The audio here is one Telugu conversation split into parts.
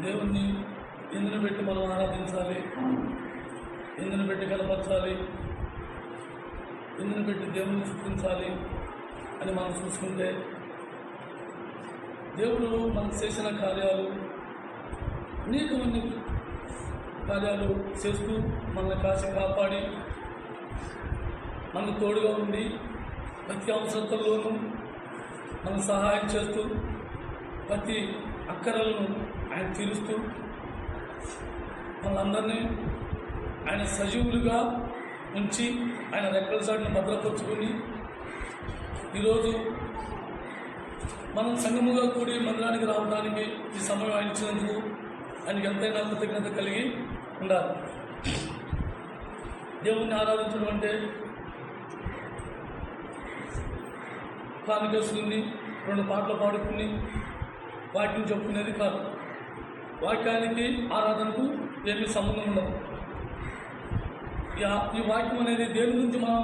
దేవుణ్ణి ఎందును పెట్టి మనం ఆరాధించాలి, ఎందును పెట్టి కనపరచాలి, ఎందును పెట్టి దేవుణ్ణి స్తుతించాలి అని మనం చూసుకుంటే, దేవుడు మనకు చేసిన కార్యాలు అనేకమంది కార్యాలు చేస్తూ మనల్ని కాసి కాపాడి మనకు తోడుగా ఉండి ప్రతి అవసరతల్లోనూ మనకు సహాయం చేస్తూ ప్రతి అక్కరలను ఆయన తీరుస్తూ మనందరినీ ఆయన సజీవులుగా ఉంచి ఆయన రెక్కల చాటును భద్రపరుచుకుని ఈరోజు మనం సంఘముగా కూడి మందిరానికి రావడానికి ఈ సమయం ఆయన ఇచ్చినందుకు ఆయనకి ఎంతైనా కృతజ్ఞత కలిగి ఉండాలి. దేవుణ్ణి ఆరాధించడం అంటే కానుకేసుకుని 2 పాటలు పాడుకుని వాక్యం చెప్పుకునేది కాదు. వాక్యానికి ఆరాధనకు ఏమీ సంబంధం ఉండదు. ఈ వాక్యం అనేది దేని గురించి మనం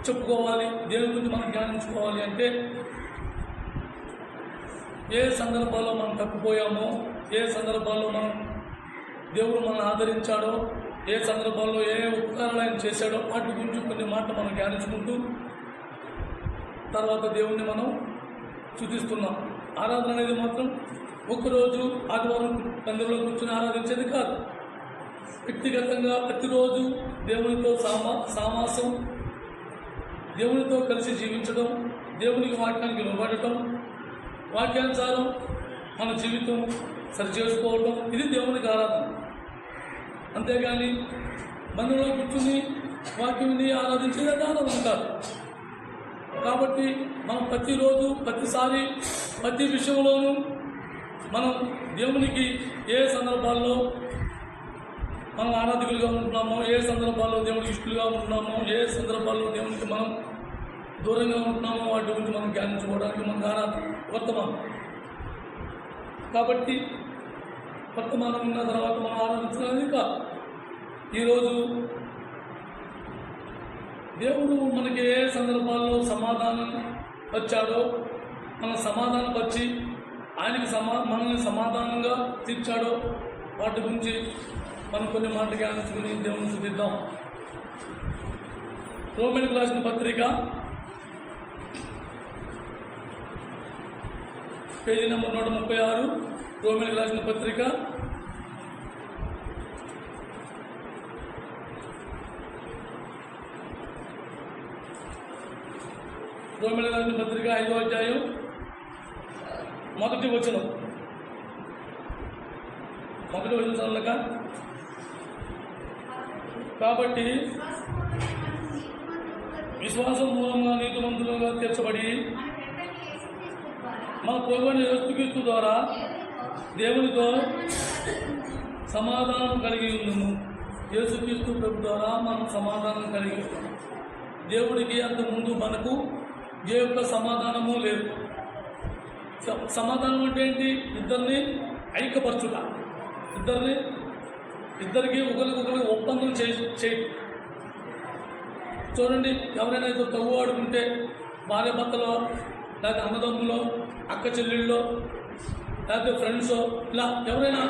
చెప్పుకోవాలి, దేని గురించి మనం ధ్యానించుకోవాలి అంటే, ఏ సందర్భాల్లో మనం తప్పిపోయామో, ఏ సందర్భాల్లో మనం దేవుడు మనల్ని ఆదరించాడో, ఏ సందర్భాల్లో ఏ ఉపకారాలు ఆయన చేశాడో వాటి గురించి కొన్ని మాటలు మనం ధ్యానించుకుంటూ తర్వాత దేవుణ్ణి మనం స్తుతిస్తున్నాం. ఆరాధన అనేది మాత్రం ఒక్కరోజు ఆదివారం మందిరంలో కూర్చొని ఆరాధించేది కాదు. వ్యక్తిగతంగా ప్రతిరోజు దేవునితో సామాసం, దేవునితో కలిసి జీవించడం, దేవునికి వాక్యానికి లోబడటం, వాక్యానుసారం మన జీవితం సరిచేసుకోవడం, ఇది దేవునికి ఆరాధన. అంతేగాని మందిరంలో కూర్చుని వాక్యాన్ని ఆరాధించేది ఆరాధన కాదు. కాబట్టి మనం ప్రతిరోజు ప్రతిసారి ప్రతి విషయంలోనూ మనం దేవునికి ఏ సందర్భాల్లో మనం ఆరాధకులుగా ఉంటున్నామో, ఏ సందర్భాల్లో దేవునికి ఇష్టలుగా ఉంటున్నామో, ఏ సందర్భాల్లో దేవునికి మనం దూరంగా ఉంటున్నామో వాటి గురించి మనం ధ్యానించుకోవడానికి మనకు ఆరాధన వర్తమానం. కాబట్టి వర్తమానం ఉన్న తర్వాత మనం ఆరాధించడానికి కాదు. ఈరోజు దేవుడు మనకి ఏ సందర్భాల్లో సమాధానం వచ్చాడో, మన సమాధానం వచ్చి ఆయనకి మనల్ని సమాధానంగా తీర్చాడో వాటి గురించి మనం కొన్ని మాటలు జ్ఞానించుకుని దేవుని స్తుతిద్దాం. రోమీయులకు రాసిన పత్రిక పేజీ నెంబర్ 136, రోమీయులకు రాసిన పత్రిక రోమీయులకు రాసిన పత్రిక 5వ అధ్యాయం 1వ వచనం. 1వ వచనం కాబట్టి విశ్వాసం మూలంగా నీతిమంతులుగా తీర్చబడి మన ప్రభువైన యేసుక్రీస్తు ద్వారా దేవునితో సమాధానం కలిగి ఉన్నాము. యేసుక్రీస్తు ప్రభు ద్వారా మనం సమాధానం కలిగి ఉన్నాము. దేవుడికి అంతకుముందు మనకు ఏ యొక్క సమాధానము లేదు. సమాధానం అంటే ఏంటి? ఇద్దరిని ఐక్యపరచుట, ఇద్దరికి ఒకరికొకరు ఒప్పందం చేయి. చూడండి, ఎవరైనా ఏదో తవ్వు ఆడుకుంటే భార్య భర్తలో, లేకపోతే అన్నదమ్ములో, అక్క చెల్లెళ్ళలో, లేకపోతే ఫ్రెండ్సో, ఇలా ఎవరైనా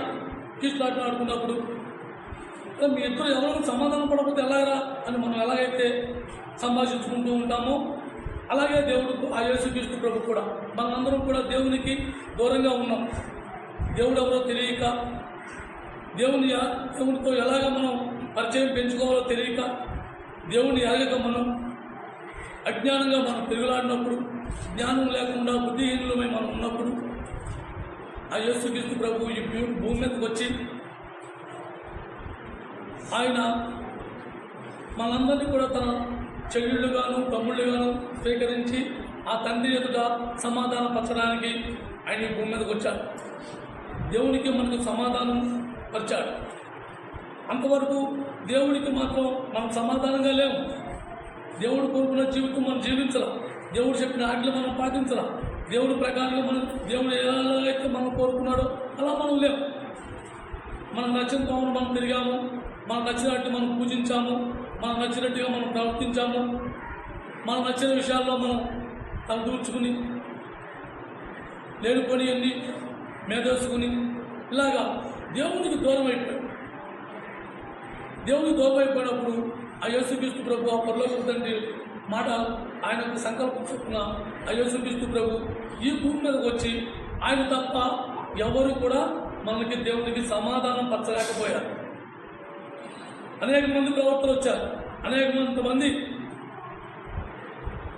కీచులాట ఆడుకున్నప్పుడు మీ ఇద్దరు ఎవరైనా సమాధానం పడకపోతే ఎలాగరా అని మనం ఎలాగైతే సంభాషించుకుంటూ ఉంటామో, అలాగే దేవుడు ఆ యేసుక్రీస్తు ప్రభు కూడా మనందరం కూడా దేవునికి దూరంగా ఉన్నాం. దేవుడు ఎవరో తెలియక, దేవునితో ఎలాగ మనం పరిచయం పెంచుకోవాలో తెలియక, దేవుని ఎరగక మనం అజ్ఞానంగా మనం తిరుగులాడినప్పుడు, జ్ఞానం లేకుండా బుద్ధిహీనులమై మనం ఉన్నప్పుడు ఆ యేసుక్రీస్తు ప్రభు ఈ భూమి మీదకి వచ్చి ఆయన మనందరినీ కూడా తన చెల్లెళ్ళుగాను తమ్ముళ్ళుగాను స్వీకరించి ఆ తండ్రి ఎదుట సమాధానం పరచడానికి ఆయన ఈ భూమి మీదకి వచ్చాడు. దేవునికి మనకు సమాధానం పరిచాడు. అంతవరకు దేవుడికి మాత్రం మనం సమాధానంగా లేము. దేవుడు కోరుకున్న జీవితం మనం జీవించరా, దేవుడు చెప్పిన ఆజ్ఞలు మనం పాటించరా, దేవుడి ప్రకారంగా దేవుడు ఎలాగైతే మనం కోరుకున్నాడో అలా మనం లేము. మనకు నచ్చిన తోమను మనం తిరిగాము, మనకు నచ్చినట్టు మనం పూజించాము, మనకు నచ్చినట్టుగా మనం ప్రవర్తించాము, మనకు నచ్చిన విషయాల్లో మనం తలదూర్చుకుని లేనిపోని అన్ని మేధోసుకుని ఇలాగా దేవునికి దూరం అయిపోయాడు. దేవునికి దూరం అయిపోయినప్పుడు ఆ యేసుక్రీస్తు ప్రభు ఆ పరలోక తండ్రి మాట ఆయనకు సంకల్పం చొప్పున ఆ యేసుక్రీస్తు ప్రభు ఈ భూమి మీదకి వచ్చి ఆయన తప్ప ఎవరు కూడా మనకి దేవునికి సమాధానం పరచలేకపోయారు. అనేక మంది ప్రవక్తలు వచ్చారు, అనేక మంది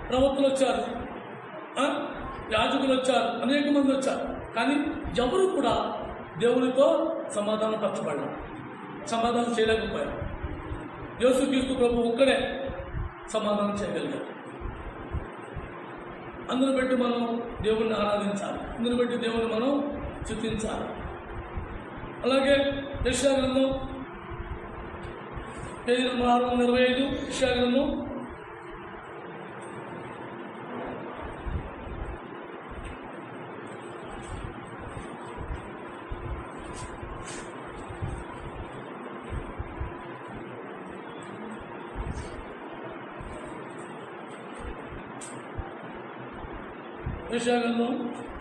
ప్రవక్తలు వచ్చారు, యాజకులు వచ్చారు, అనేక మంది వచ్చారు. కానీ ఎవరు కూడా దేవునితో సమాధానం పరచబడ్డారు, సమాధానం చేయలేకపోయారు. యేసుక్రీస్తు ప్రభు ఒక్కడే సమాధానం చేయగలిగారు. అందును బట్టి మనం దేవుణ్ణి ఆరాధించాలి, అందును బట్టి దేవుని మనం స్తుతించాలి. అలాగే యెషయా గ్రంథం 625 యెషయా గ్రంథం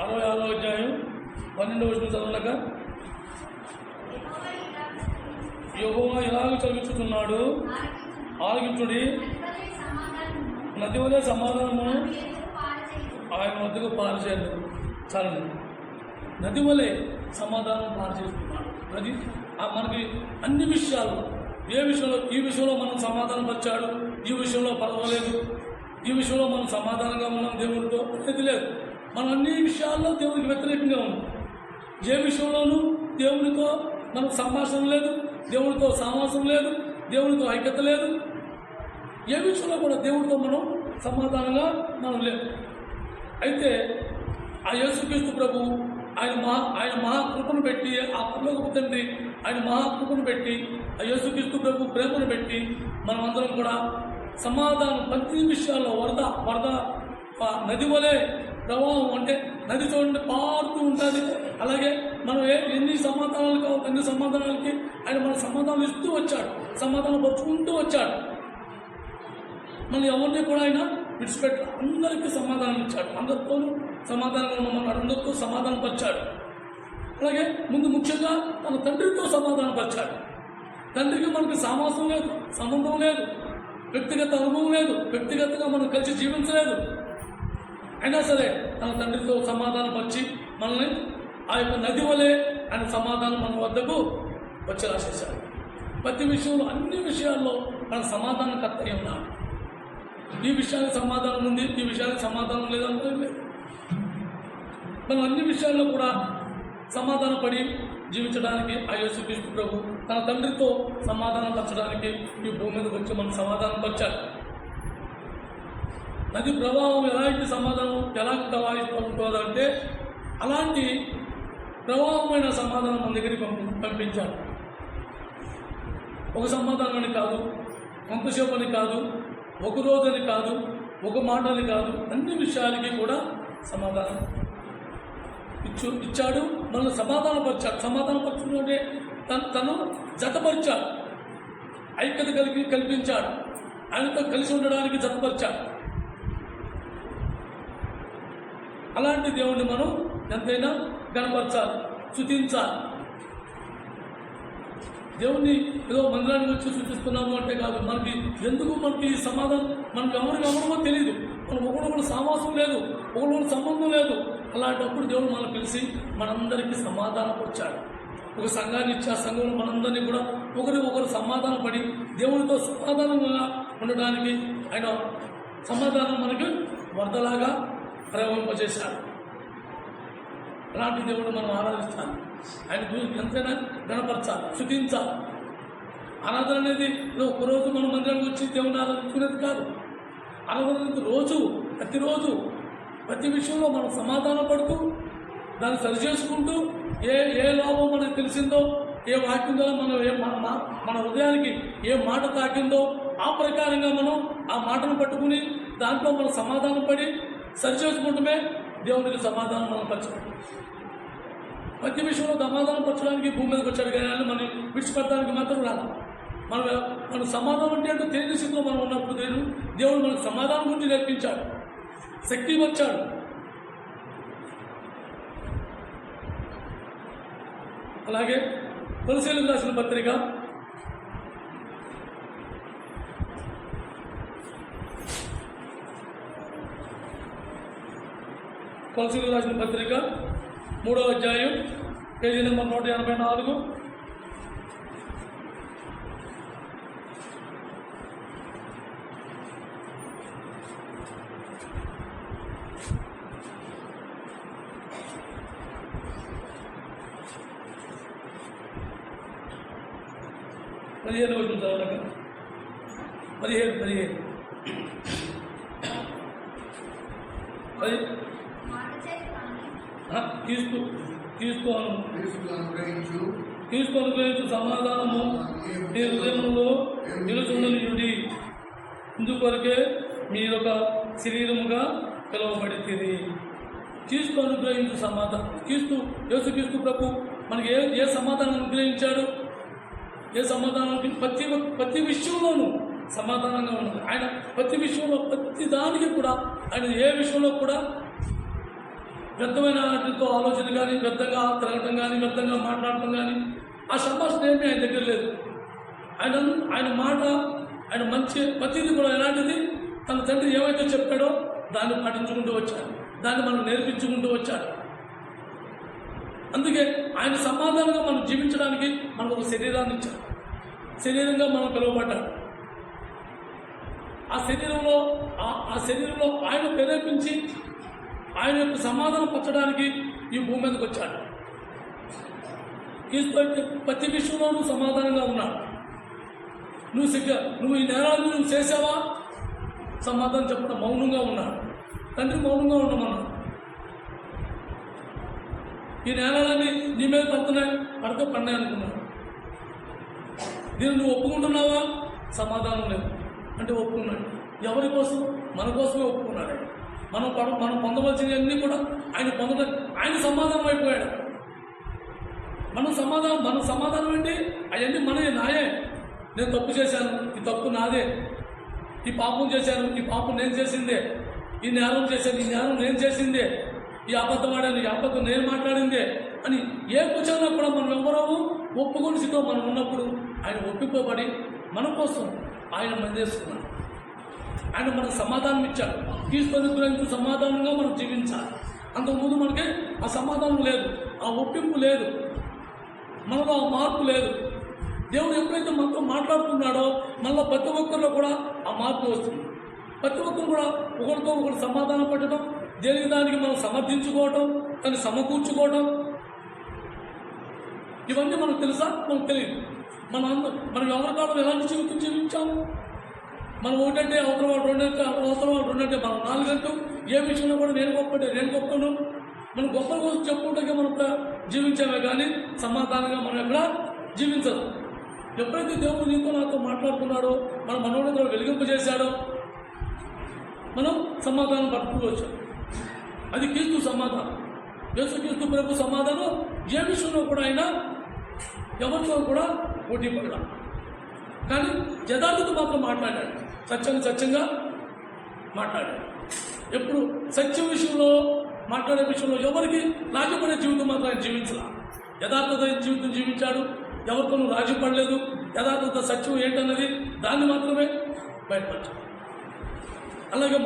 66వ అధ్యాయం 12వ వచనం చదవలేక, యెహోవా ఇలాగ చదువుతున్నాడు, ఆలకించుడి, నది వలె సమాధానమును ఆయన వద్దకు పారచేయలేదు. చాలండి, నది వలె సమాధానం పారచేస్తున్నాడు. నది మనకి అన్ని విషయాల్లో, ఏ విషయంలో, ఈ విషయంలో మనం సమాధానం వచ్చాడు, ఈ విషయంలో పర్వాలేదు, ఈ విషయంలో మనం సమాధానంగా ఉన్నాం దేవుడితో అనేది లేదు. మనం అన్ని విషయాల్లో దేవుడికి వ్యతిరేకంగా ఉన్నాం. ఏ విషయంలోనూ దేవునితో మనకు సంభాషణ లేదు, దేవునితో సావాసం లేదు, దేవునితో ఐక్యత లేదు. ఏ విషయంలో కూడా దేవుడితో మనం సమాధానంగా మనం లేదు. అయితే ఆ యేసుక్రీస్తు ప్రభు ఆయన మహాకృపను పెట్టి, ఆ పరలోకపు తండ్రి ఆయన మహాకృపను పెట్టి, ఆ యేసుక్రీస్తు ప్రభు ప్రేమను పెట్టి మనమందరం కూడా సమాధానం ప్రతి విషయాల్లో వరద నది వలె ప్రవాహం, అంటే నది చూడండి పారుతూ ఉంటుంది. అలాగే మనం ఎన్ని సమాధానాలు కావాలి అన్ని సమాధానాలకి ఆయన మన సమాధానం ఇస్తూ వచ్చాడు, సమాధానం పరుచుకుంటూ వచ్చాడు. మన ఎవరిని కూడా ఆయన విడిచిపెట్టాడు, అందరికీ సమాధానం ఇచ్చాడు, అందరితోనూ సమాధానంగా ఉన్నామన్నాడు, అందరితో సమాధానం పరిచాడు. అలాగే ముందు ముఖ్యంగా తన తండ్రితో సమాధానం పరిచాడు. తండ్రికి మనకి సావాసం లేదు, సంబంధం లేదు, వ్యక్తిగత అనుభవం లేదు, వ్యక్తిగతంగా మనం కలిసి జీవించలేదు. అయినా సరే తన తండ్రితో సమాధానం వచ్చి మనల్ని ఆ యొక్క నది వలె ఆయన సమాధానం మన వద్దకు వచ్చేలా చేశాడు. ప్రతి విషయంలో, అన్ని విషయాల్లో మన సమాధానం కర్తయ్య ఉన్నాడు. ఈ విషయానికి సమాధానం ఉంది, ఈ విషయానికి సమాధానం లేదంటే లేదు. మనం అన్ని విషయాల్లో కూడా సమాధాన పడి జీవించడానికి ఆ యేసుక్రీస్తు ప్రభు తన తండ్రితో సమాధానం పరచడానికి ఈ భూమి మీదకి వచ్చి మనం సమాధానం పరిచాడు. నది ప్రవాహం ఎలాంటి సమాధానం ఎలా ప్రవాహిస్తుందంటే అలాంటి ప్రవాహమైన సమాధానం మన దగ్గరికి పంపించాడు. ఒక సమాధానం అని కాదు, కొంతసేపు అని కాదు, ఒక రోజని కాదు, ఒక మాట అని కాదు, అన్ని విషయాలకి కూడా సమాధానం ఇచ్చాడు. మనల్ని సమాధానపరిచాడు. సమాధానపరచుకుంటే తను జతపరిచాడు, ఐక్యత కల్పించాడు, ఆయనతో కలిసి ఉండడానికి జతపరిచాడు. అలాంటి దేవుణ్ణి మనం ఎంతైనా గణపరచాలి, స్తుతించాలి. దేవుణ్ణి ఏదో మందిరానికి వచ్చి సూచిస్తున్నాము అంటే కాదు. మనకి ఈ సమాధానం, మనకు ఎవరికో తెలియదు, మనం ఒకరికొకరు సావాసం లేదు, ఒకరికొకరు సంబంధం లేదు. అలాంటప్పుడు దేవుడు మనం పిలిచి మనందరికీ సమాధానం వచ్చాడు. ఒక సంఘాన్ని ఇచ్చి ఆ సంఘంలో మనందరినీ కూడా ఒకరు సమాధాన పడి దేవునితో సమాధానంగా ఉండడానికి ఆయన సమాధానం మనకు వరదలాగా ప్రయోగింపజేశాడు. అలాంటి దేవుడు మనం ఆరాధిస్తాం, ఆయన ఎంతైనా గణపరచాలి, స్తుతించాలి. ఆరాధన అనేది ఒకరోజు మనం మందిరానికి వచ్చి దేవుని ఆరాధించుకునేది కాదు. ఆరాధన అనేది రోజు, ప్రతిరోజు, ప్రతి విషయంలో మనం సమాధాన పడుతూ దాన్ని సరిచేసుకుంటూ ఏ లోపం మనకు తెలిసిందో, ఏ వాక్యం ద్వారా మన హృదయానికి ఏ మాట తాకిందో ఆ ప్రకారంగా మనం ఆ మాటను పట్టుకుని దాంట్లో మనం సమాధానం పడి సరిచేసుకుంటమే దేవునికి సమాధానం మనం పరచాలి. ప్రతి విషయంలో సమాధానం పరచడానికి భూమి మీదకి వచ్చాడు, కానీ మనం విడిచిపెట్టడానికి మాత్రం రాదు. మన సమాధానం అంటే తెలియని స్థితిలో మనం ఉన్నప్పుడు దేవుడు మనకు సమాధానం గురించి నేర్పించాడు, శక్తి వచ్చాడు. అలాగే కొలస్సీయులకు రాసిన పత్రిక 3వ అధ్యాయం పేజీ నెంబర్ 184. పదిహేను వచ్చింది చదవక 17 క్రీస్తు అనుగ్రహించు సమాధానము మీ హృదయంలో నిలుచుండనియుడి. ఇందుకొరకే మీరొక శరీరముగా పిలువబడితిరి. క్రీస్తు అనుగ్రహించు సమాధానం. యేసుక్రీస్తు ప్రభు మనకి ఏ సమాధానం అనుగ్రహించాడు? ఏ సమాధానానికి ప్రతి విషయంలోనూ సమాధానంగా ఉన్నది. ఆయన ప్రతి విషయంలో ప్రతి దానికి కూడా ఆయన ఏ విషయంలో కూడా వ్యర్థమైన వాటితో ఆలోచన కానీ, వ్యర్థంగా తిరగటం కానీ, వ్యర్థంగా మాట్లాడటం కానీ ఆ సంభాషణ ఏమీ ఆయన దగ్గర లేదు. ఆయన మాట, ఆయన మంచి ప్రతిదీ కూడా ఎలాంటిది? తన తండ్రి ఏమైతే చెప్పాడో దాన్ని పాటించుకుంటూ వచ్చాడు, దాన్ని మనం నేర్పించుకుంటూ వచ్చాడు. అందుకే ఆయన సమాధానంగా మనం జీవించడానికి మనకు ఒక శరీరాన్ని ఇచ్చాడు. శరీరంగా మనం పిలువబడ్డాడు. ఆ శరీరంలో ఆయన ప్రేరేపించి ఆయన యొక్క సమాధానం పరచడానికి ఈ భూమి మీదకి వచ్చాడు. ప్రతి విషయంలోనూ సమాధానంగా ఉన్నాడు. నువ్వు ఈ నేరాన్ని నువ్వు చేసావా? సమాధానం చెప్పడం మౌనంగా ఉన్నాడు. తండ్రి మౌనంగా ఉండమన్నాడు. ఈ నేరాలన్నీ నీ మీద పడుతున్నాయి, పన్నాయి అనుకున్నాడు. దీన్ని నువ్వు ఒప్పుకుంటున్నావా? సమాధానం లేదు. అంటే ఒప్పుకున్నాడు. ఎవరి కోసం? మన కోసమే ఒప్పుకున్నాడు. మనం పొందవలసినవన్నీ కూడా ఆయన పొందడానికి ఆయన సమాధానం అయిపోయాడు. మన సమాధానం ఏంటి? అవన్నీ నాయే. నేను తప్పు చేశాను, ఈ తప్పు నాదే. ఈ పాపం చేశాను, ఈ పాపం నేను చేసిందే. ఈ నేరం చేశాను, ఈ నేరం నేను చేసిందే. ఈ అబద్ధం ఆడాను, ఈ అబద్ధం నేను మాట్లాడిందే అని ఏ కూర్చోనా కూడా మనం ఎవరము ఒప్పుకొని స్థితిలో మనం ఉన్నప్పుడు ఆయన ఒప్పిపోబడి మన కోసం ఆయన మందేసుకున్నాడు. ఆయన మనకు సమాధానం ఇచ్చాడు. తీసుకొని గురించి సమాధానంగా మనం జీవించాలి. అంతకుముందు మనకి ఆ సమాధానం లేదు, ఆ ఒప్పింపు లేదు, మనలో ఆ మార్పు లేదు. దేవుడు ఎప్పుడైతే మనతో మాట్లాడుతున్నాడో మళ్ళీ ప్రతి ఒక్కరిలో కూడా ఆ మార్పు వస్తుంది. ప్రతి ఒక్కరు కూడా ఒకరితో ఒకరు సమాధానం పడటం, దేనికి దానికి మనం సమర్థించుకోవటం, దాన్ని సమకూర్చుకోవటం, ఇవన్నీ మనకు తెలుసా? మనకు తెలియదు. మనం ఎవరి కాలం ఎలాంటి జీవితం జీవించాము? మనం ఒకటంటే అవతల వాళ్ళు రెండంటే, అవతల వాళ్ళు రెండంటే మనం నాలుగంటూ ఏ విషయంలో కూడా నేను గొప్పను మనం గొప్పల కోసం చెప్పుకుంటే మనం జీవించామే కానీ సమాధానంగా మనం ఎక్కడ జీవించదు. ఎప్పుడైతే దేవుడు నీతో నాతో మాట్లాడుతున్నాడో మన మనోడితో వెలిగింపజేశాడో మనం సమాధానం పట్టుకోవచ్చు. అది క్రీస్తు సమాధానం. యేసుక్రీస్తు ప్రభు సమాధానం ఏ విషయంలో కూడా అయినా ఎవరితో కూడా పోటీ పడ్డాడు. కానీ యథార్థత మాత్రం మాట్లాడాడు. సత్యంగా మాట్లాడాడు. ఎప్పుడు సత్యం విషయంలో మాట్లాడే విషయంలో ఎవరికి రాజీపడే జీవితం మాత్రం ఆయన జీవించాల. యథార్థత జీవితం జీవించాడు. ఎవరితోనూ రాజీ పడలేదు. యథార్థత సత్యం ఏంటన్నది దాన్ని మాత్రమే బయటపరచాడు. అలాగే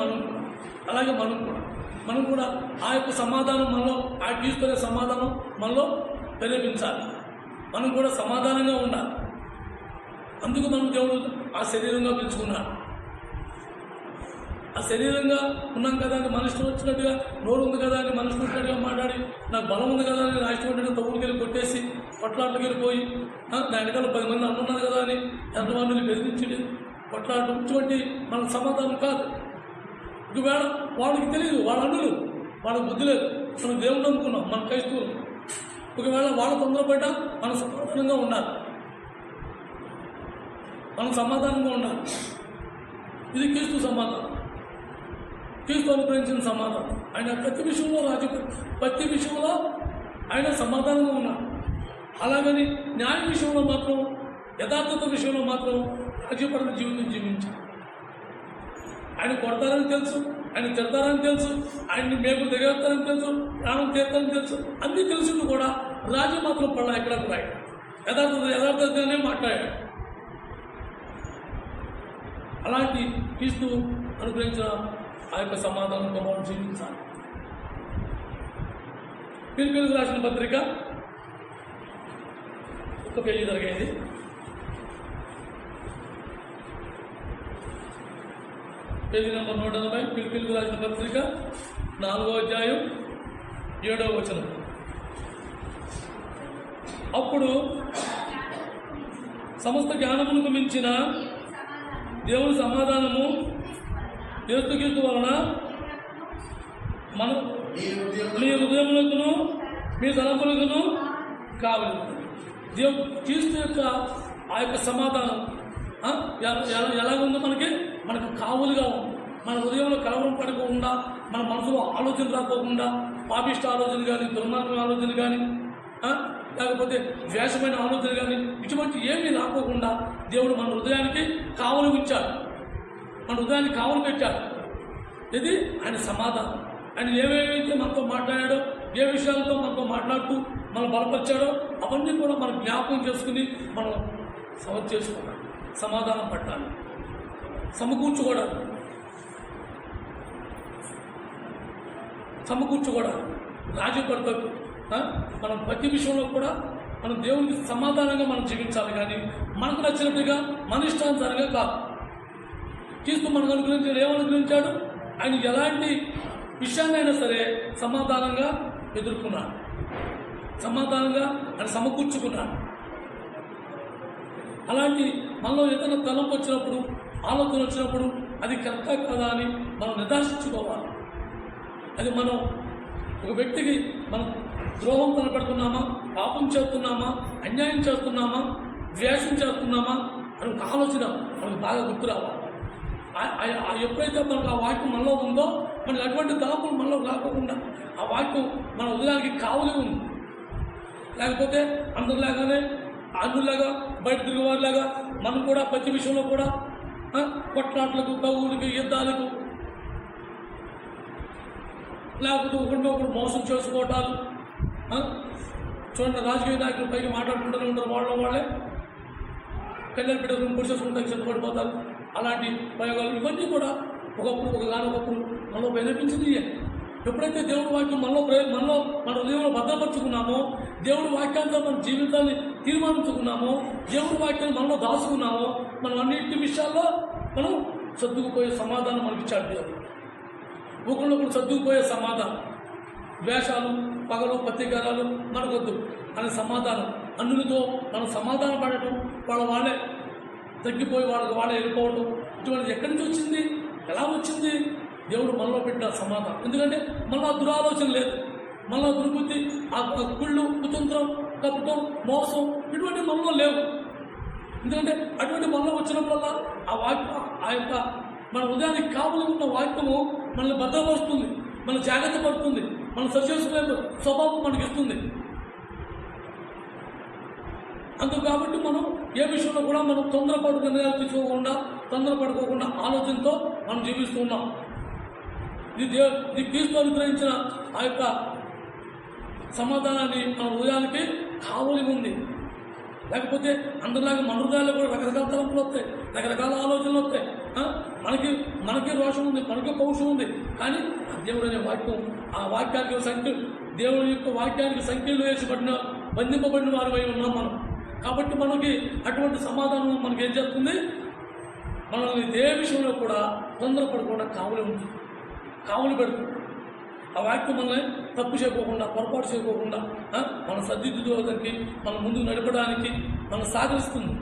మనం కూడా ఆ యొక్క సమాధానం మనలో, ఆ తీసుకునే సమాధానం మనలో ప్రేరేపించాలి. మనం కూడా సమాధానంగా ఉండాలి. అందుకు మనం దేవుడు ఆ శరీరంగా పిలుచుకున్నాడు. ఆ శరీరంగా ఉన్నాం కదా అని మనిషి వచ్చినట్టుగా, నోరు ఉంది కదా అని మనిషి వచ్చినట్టుగా మాట్లాడి, నాకు బలం ఉంది కదా అని రాష్ట్రం ఉంటే తవ్వులకెళ్ళి కొట్టేసి కొట్లాటకి వెళ్ళిపోయి నా వెనకాల 10 మంది అన్నున్నారు కదా అని ఎంతమందిని బెదిరించి కొట్లాడటం ఇటువంటి మన సమాధానం కాదు. ఒకవేళ వాళ్ళకి తెలియదు, వాళ్ళ అన్నులు, వాళ్ళకి బుద్ధి లేదు. మనం దేవుడు అనుకున్నాం, మన క్రైస్తవులు. ఒకవేళ వాళ్ళ తొందరపడ్డా మనం సమాధానంగా ఉండాలి. ఇది క్రీస్తు సమాధానం, క్రీస్తు అనుగ్రహించిన సమాధానం. ఆయన ప్రతి విషయంలో ప్రతి విషయంలో ఆయన సమాధానంగా ఉన్నాడు. అలాగని న్యాయ విషయంలో మాత్రం, యథార్థత విషయంలో మాత్రం రాజీపడిన జీవితం జీవించాడు. ఆయన కొడతారని తెలుసు, ఆయన తిడతారని తెలుసు, ఆయన్ని మేము దిగేస్తారని తెలుసు, ప్రాణం తీస్తారని తెలుసు, అన్నీ తెలిసింది కూడా రాజు మాత్రం పడలా ఎక్కడ కూడా యథార్థంగానే మాట్లాడాడు. అలాంటి క్రీస్తు అనుగ్రహించిన ఆ యొక్క సమాధానంతో మనం జీవించాలి. పిలుపులకు రాసిన పత్రిక 1 పేజీ జరిగేది. Page number 180. పిలుపులకు రాసిన పత్రిక 4వ అధ్యాయం 7వ వచనం. అప్పుడు సమస్త జ్ఞానములకు మించిన దేవుని సమాధానము యేసుక్రీస్తు వలన మనం మీ హృదయములకును మీ తలంపులకును కావాలి. క్రీస్తు యొక్క ఆ యొక్క సమాధానం ఎలాగుందో మనకు కావులుగా ఉంది. మన హృదయంలో కలవరం పడకుండా, మన మనసులో ఆలోచన రాకోకుండా, పాపిష్ట ఆలోచన కానీ, దుర్మార్గం ఆలోచన కానీ, లేకపోతే ద్వేషమైన ఆలోచన కానీ, ఇటువంటి ఏమీ రాకోకుండా దేవుడు మన హృదయానికి కావలు ఉంచాడు, మన హృదయాన్ని కావలు పెట్టాడు. ఇది ఆయన సమాధానం. ఆయన ఏమేమైతే మనతో మాట్లాడాడో, ఏ విషయాలతో మనతో మాట్లాడుతూ మనం బలపరిచాడో అవన్నీ కూడా మనం జ్ఞాపకం చేసుకుని మనం సవర్ చేసుకోవాలి, సమాధానం పట్టాలి, సమకూర్చుకోవడానికి రాజీ పడతాడు. మనం ప్రతి విషయంలో కూడా మనం దేవునికి సమాధానంగా మనం జీవించాలి, కానీ మనకు నచ్చినట్టుగా మన ఇష్టానుసారంగా కాదు. క్రీస్తు మనకు అనుగ్రహించాడు. ఏమనుగ్రహించాడు? ఆయన ఎలాంటి విషయాన్నైనా సరే సమాధానంగా ఎదుర్కొన్నాడు, సమాధానంగా ఆయన సమకూర్చుకున్నాడు. అలాంటి మనలో ఏదైనా తలంపు వచ్చినప్పుడు, ఆలోచన వచ్చినప్పుడు అది కరెక్టా కదా అని మనం నిర్ధారించుకోవాలి. అది మనం ఒక వ్యక్తికి మనం ద్రోహం తలపెడుతున్నామా, పాపం చేస్తున్నామా, అన్యాయం చేస్తున్నామా, ద్వేషం చేస్తున్నామా అని ఒక ఆలోచన మనకు బాగా గుర్తు రావాలి. ఎప్పుడైతే మనకు ఆ వాక్యం మనలో ఉందో, మనకి అటువంటి తలంపులు మనలో రాకుండా ఆ వాక్యం మన హృదయానికి కావలి ఉంది. లేకపోతే అందరిలాగానే అన్నులాగా బయట తిరిగేవారిలాగా మనం కూడా ప్రతి విషయంలో కూడా కొట్లాట్లకు, తగువులకి, యుద్ధాలకు, లేకపోతే ఒకరినొకరు మోసం చేసుకోవటాలు. చూడండి, రాజకీయ నాయకులు పైకి మాట్లాడుకుంటూనే ఉంటారు, వాళ్ళే కళ్యాణ బిడ్డలు పొడి చేసుకుంటానికి సిద్ధపడిపోతారు. అలాంటి ప్రయోగాలు ఇవన్నీ కూడా ఒకప్పుడు మనలో ప్రేరేపించింది. ఎప్పుడైతే దేవుడి వాక్యం మనలో మన హృదయంలో భద్రపరుచుకున్నామో, దేవుడి వాక్యాలతో మన జీవితాన్ని తీర్మానించుకున్నామో, దేవుడి వాక్యాన్ని మనలో దాచుకున్నామో, మనం అన్నింటి విషయాల్లో మనం సర్దుకుపోయే సమాధానం మనకి ఇచ్చాడు దేవుడు. ఒకరినొకరు సర్దుకుపోయే సమాధానం, ద్వేషాలు, పగలు, ప్రతీకారాలు మనకొద్దు అనే సమాధానం. అన్నులతో మనం సమాధానం పడటం, వాళ్ళే తగ్గిపోయి వాళ్ళే వెళ్ళిపోవటం, ఇటువంటిది ఎక్కడి నుంచి వచ్చింది, ఎలా వచ్చింది? దేవుడు మనలో పెట్టిన సమాధానం. ఎందుకంటే మనలో దురాలోచన లేదు, మనలో దుర్బుద్ధి, ఆ కుళ్ళు, కుతంత్రం, కపటం, మోసం ఇటువంటి మనలో లేవు. ఎందుకంటే అటువంటి మనలో వచ్చినప్పుడల్లా ఆ యొక్క మన హృదయానికి కావలి ఉన్న వాక్యము మనల్ని భద్రపరుస్తుంది, మన జాగ్రత్త పడుతుంది, మనం సరిచేసుకునే స్వభావం మనకి ఇస్తుంది. అందుకు కాబట్టి మనం ఏ విషయంలో కూడా మనం తొందరపడు నిర్ణయాలు తొందరపడుకోకుండా ఆలోచనతో మనం జీవిస్తూ ఉన్నాం. ఇది క్రీస్తు అనుగ్రహించిన ఆ యొక్క సమాధానాన్ని మన హృదయానికి కావలి ఉంది. లేకపోతే అందరిలాగా మన హృదయాల్లో కూడా రకరకాల తలంపులు వస్తాయి, రకరకాల ఆలోచనలు వస్తాయి. మనకి రోషం ఉంది, మనకి పౌరుషం ఉంది, కానీ దేవుడు అనే వాక్యం, ఆ వాక్యానికి దేవుడి యొక్క వాక్యానికి సంఖ్యలు వేసి బంధింపబడిన వారు ఉన్నాం మనం. కాబట్టి మనకి అటువంటి సమాధానం మనకి ఏం చేస్తుంది? మనల్ని ఏ విషయంలో కూడా తొందరపడకుండా కావులు పెడుతుంది. ఆ వాక్యం మనల్ని తప్పు చేయకోకుండా, పొరపాటు చేయకోకుండా మన సర్దిద్దుకోవడానికి, మన ముందుకు నడపడానికి మనం సాధిస్తుంది.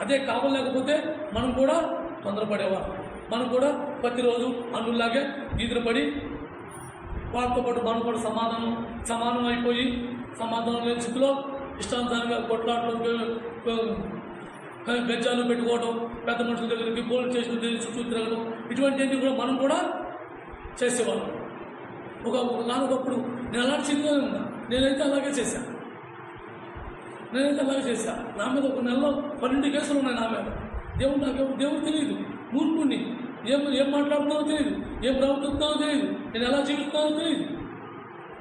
అదే కావులు లేకపోతే మనం కూడా తొందరపడేవారు. మనం కూడా ప్రతిరోజు అన్నులాగే ఈదురుపడి వాటితో పాటు మనం కూడా సమానం అయిపోయి సమాధానం లేని స్థితిలో ఇష్టానుసారంగా కొట్లాటలు, గజ్జాలు పెట్టుకోవడం, పెద్ద మనుషుల దగ్గరికి పోలీస్ స్టేషన్ చుట్టూ తిరగడం, ఇటువంటివన్నీ కూడా మనం కూడా చేసేవాళ్ళం. ఒకప్పుడు నేను అలాంటి స్థితిలోనే ఉన్నా. నేనైతే అలాగే చేశాను. నా మీద ఒక నెలలో 12 కేసులు ఉన్నాయి నా మీద. దేవుడు తెలియదు, మూర్ఖుణ్ణి, ఏం మాట్లాడుతున్నావో తెలియదు. ఏం ప్రవర్తిస్తున్నానో తెలియదు, నేను ఎలా జీవిస్తున్నానో తెలియదు.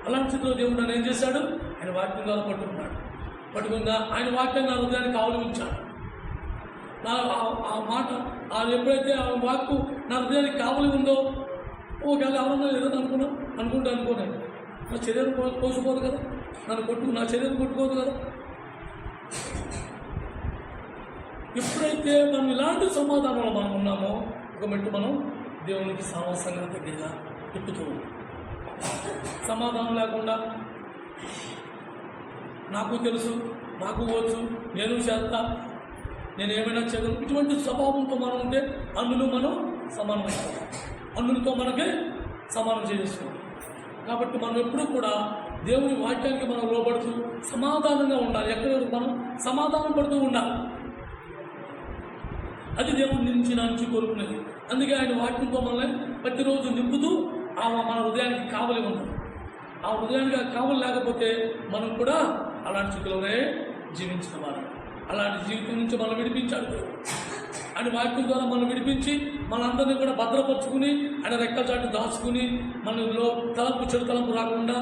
అలాంటి స్థితిలో దేవుడు నన్ను ఏం చేశాడు? ఆయన వాక్యం ద్వారా పట్టుకున్నా ఆయన వాక్యాన్ని నా హృదయాన్ని కావలి ఉంచాడు. ఆ మాట ఎప్పుడైతే ఆ వాక్కు నా హృదయానికి కావలి ఉందో, ఒకవేళ ఎవరన్నా ఏదైనా అనుకున్నాను నా శరీరం కోసిపోదు కదా, నా శరీరం కొట్టుకోదు కదా. ఎప్పుడైతే మనం ఇలాంటి సమాధానంలో మనం ఉన్నామో, ఒక మెట్టు మనం దేవునికి సాహసంగా దగ్గరగా ఎక్కుతూ ఉంటాం. సమాధానం లేకుండా నాకు తెలుసు, నాకు వచ్చు, నేను చేస్తా, నేను ఏమైనా చేయగలను, ఇటువంటి స్వభావంతో మనం ఉంటే అందులో మనం సమానం అవుతాం. అందులో మనకే సమానం చేస్తాం. కాబట్టి మనం ఎప్పుడూ కూడా దేవుని వాక్యానికి మనం లోబడుతూ సమాధానంగా ఉండాలి. ఎక్కడ మనం సమాధానం పడుతూ ఉండాలి. అది దేవుని నుంచి కోరుకునేది. అందుకే ఆయన వాక్యంతో మనల్ని ప్రతిరోజు నింపుతూ మన హృదయానికి కావలి ఉంటుంది. ఆ హృదయానికి కావలి లేకపోతే మనం కూడా అలాంటి స్థితిలోనే జీవించిన వారు. అలాంటి జీవితం నుంచి మనం విడిపించాడు. ఆయన వాక్యం ద్వారా మనం విడిపించి మనందరినీ కూడా భద్రపరుచుకుని ఆయన రెక్కల చాటు దాచుకుని మనలో చెడు తలంపు రాకుండా,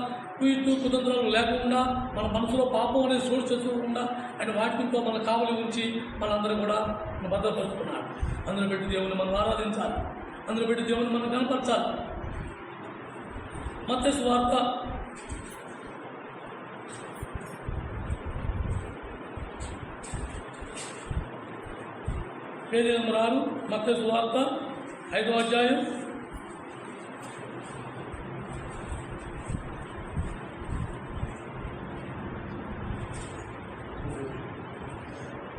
కుతంత్రాలు లేకుండా, మన మనసులో పాపం అనేది సోర్స్ చేసుకోకుండా ఆయన వాక్యంతో మన కావలి ఉంచి మనందరూ కూడా మనం భద్రపరుచుకున్నాడు. అందులో పెట్టి దేవుని మనం ఆరాధించాలి, అందులో పెట్టి దేవుని మనం కనపరచాలి. మత్తయి సువార్త 6 మత్తయి సువార్త 5వ అధ్యాయం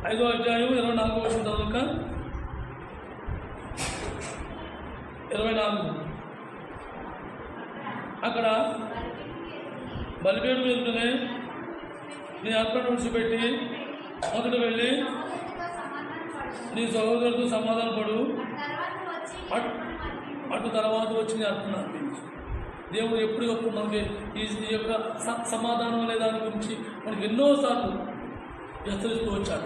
24వ వచనం చదువుక. 24 అక్కడ బలిపీఠం ఎదుటనే నీ అర్పణ విడిచిపెట్టి మొదట వెళ్ళి నీ సహోదరుడితో సమాధాన పడు, అటు తర్వాత వచ్చి నీ అర్పణ అర్పించు. దేవుడు ఎప్పటికప్పుడు మనకి ఈ యొక్క సమాధానం అనే దాని గురించి మనకి ఎన్నోసార్లు హెచ్చరిస్తూ వచ్చాడు.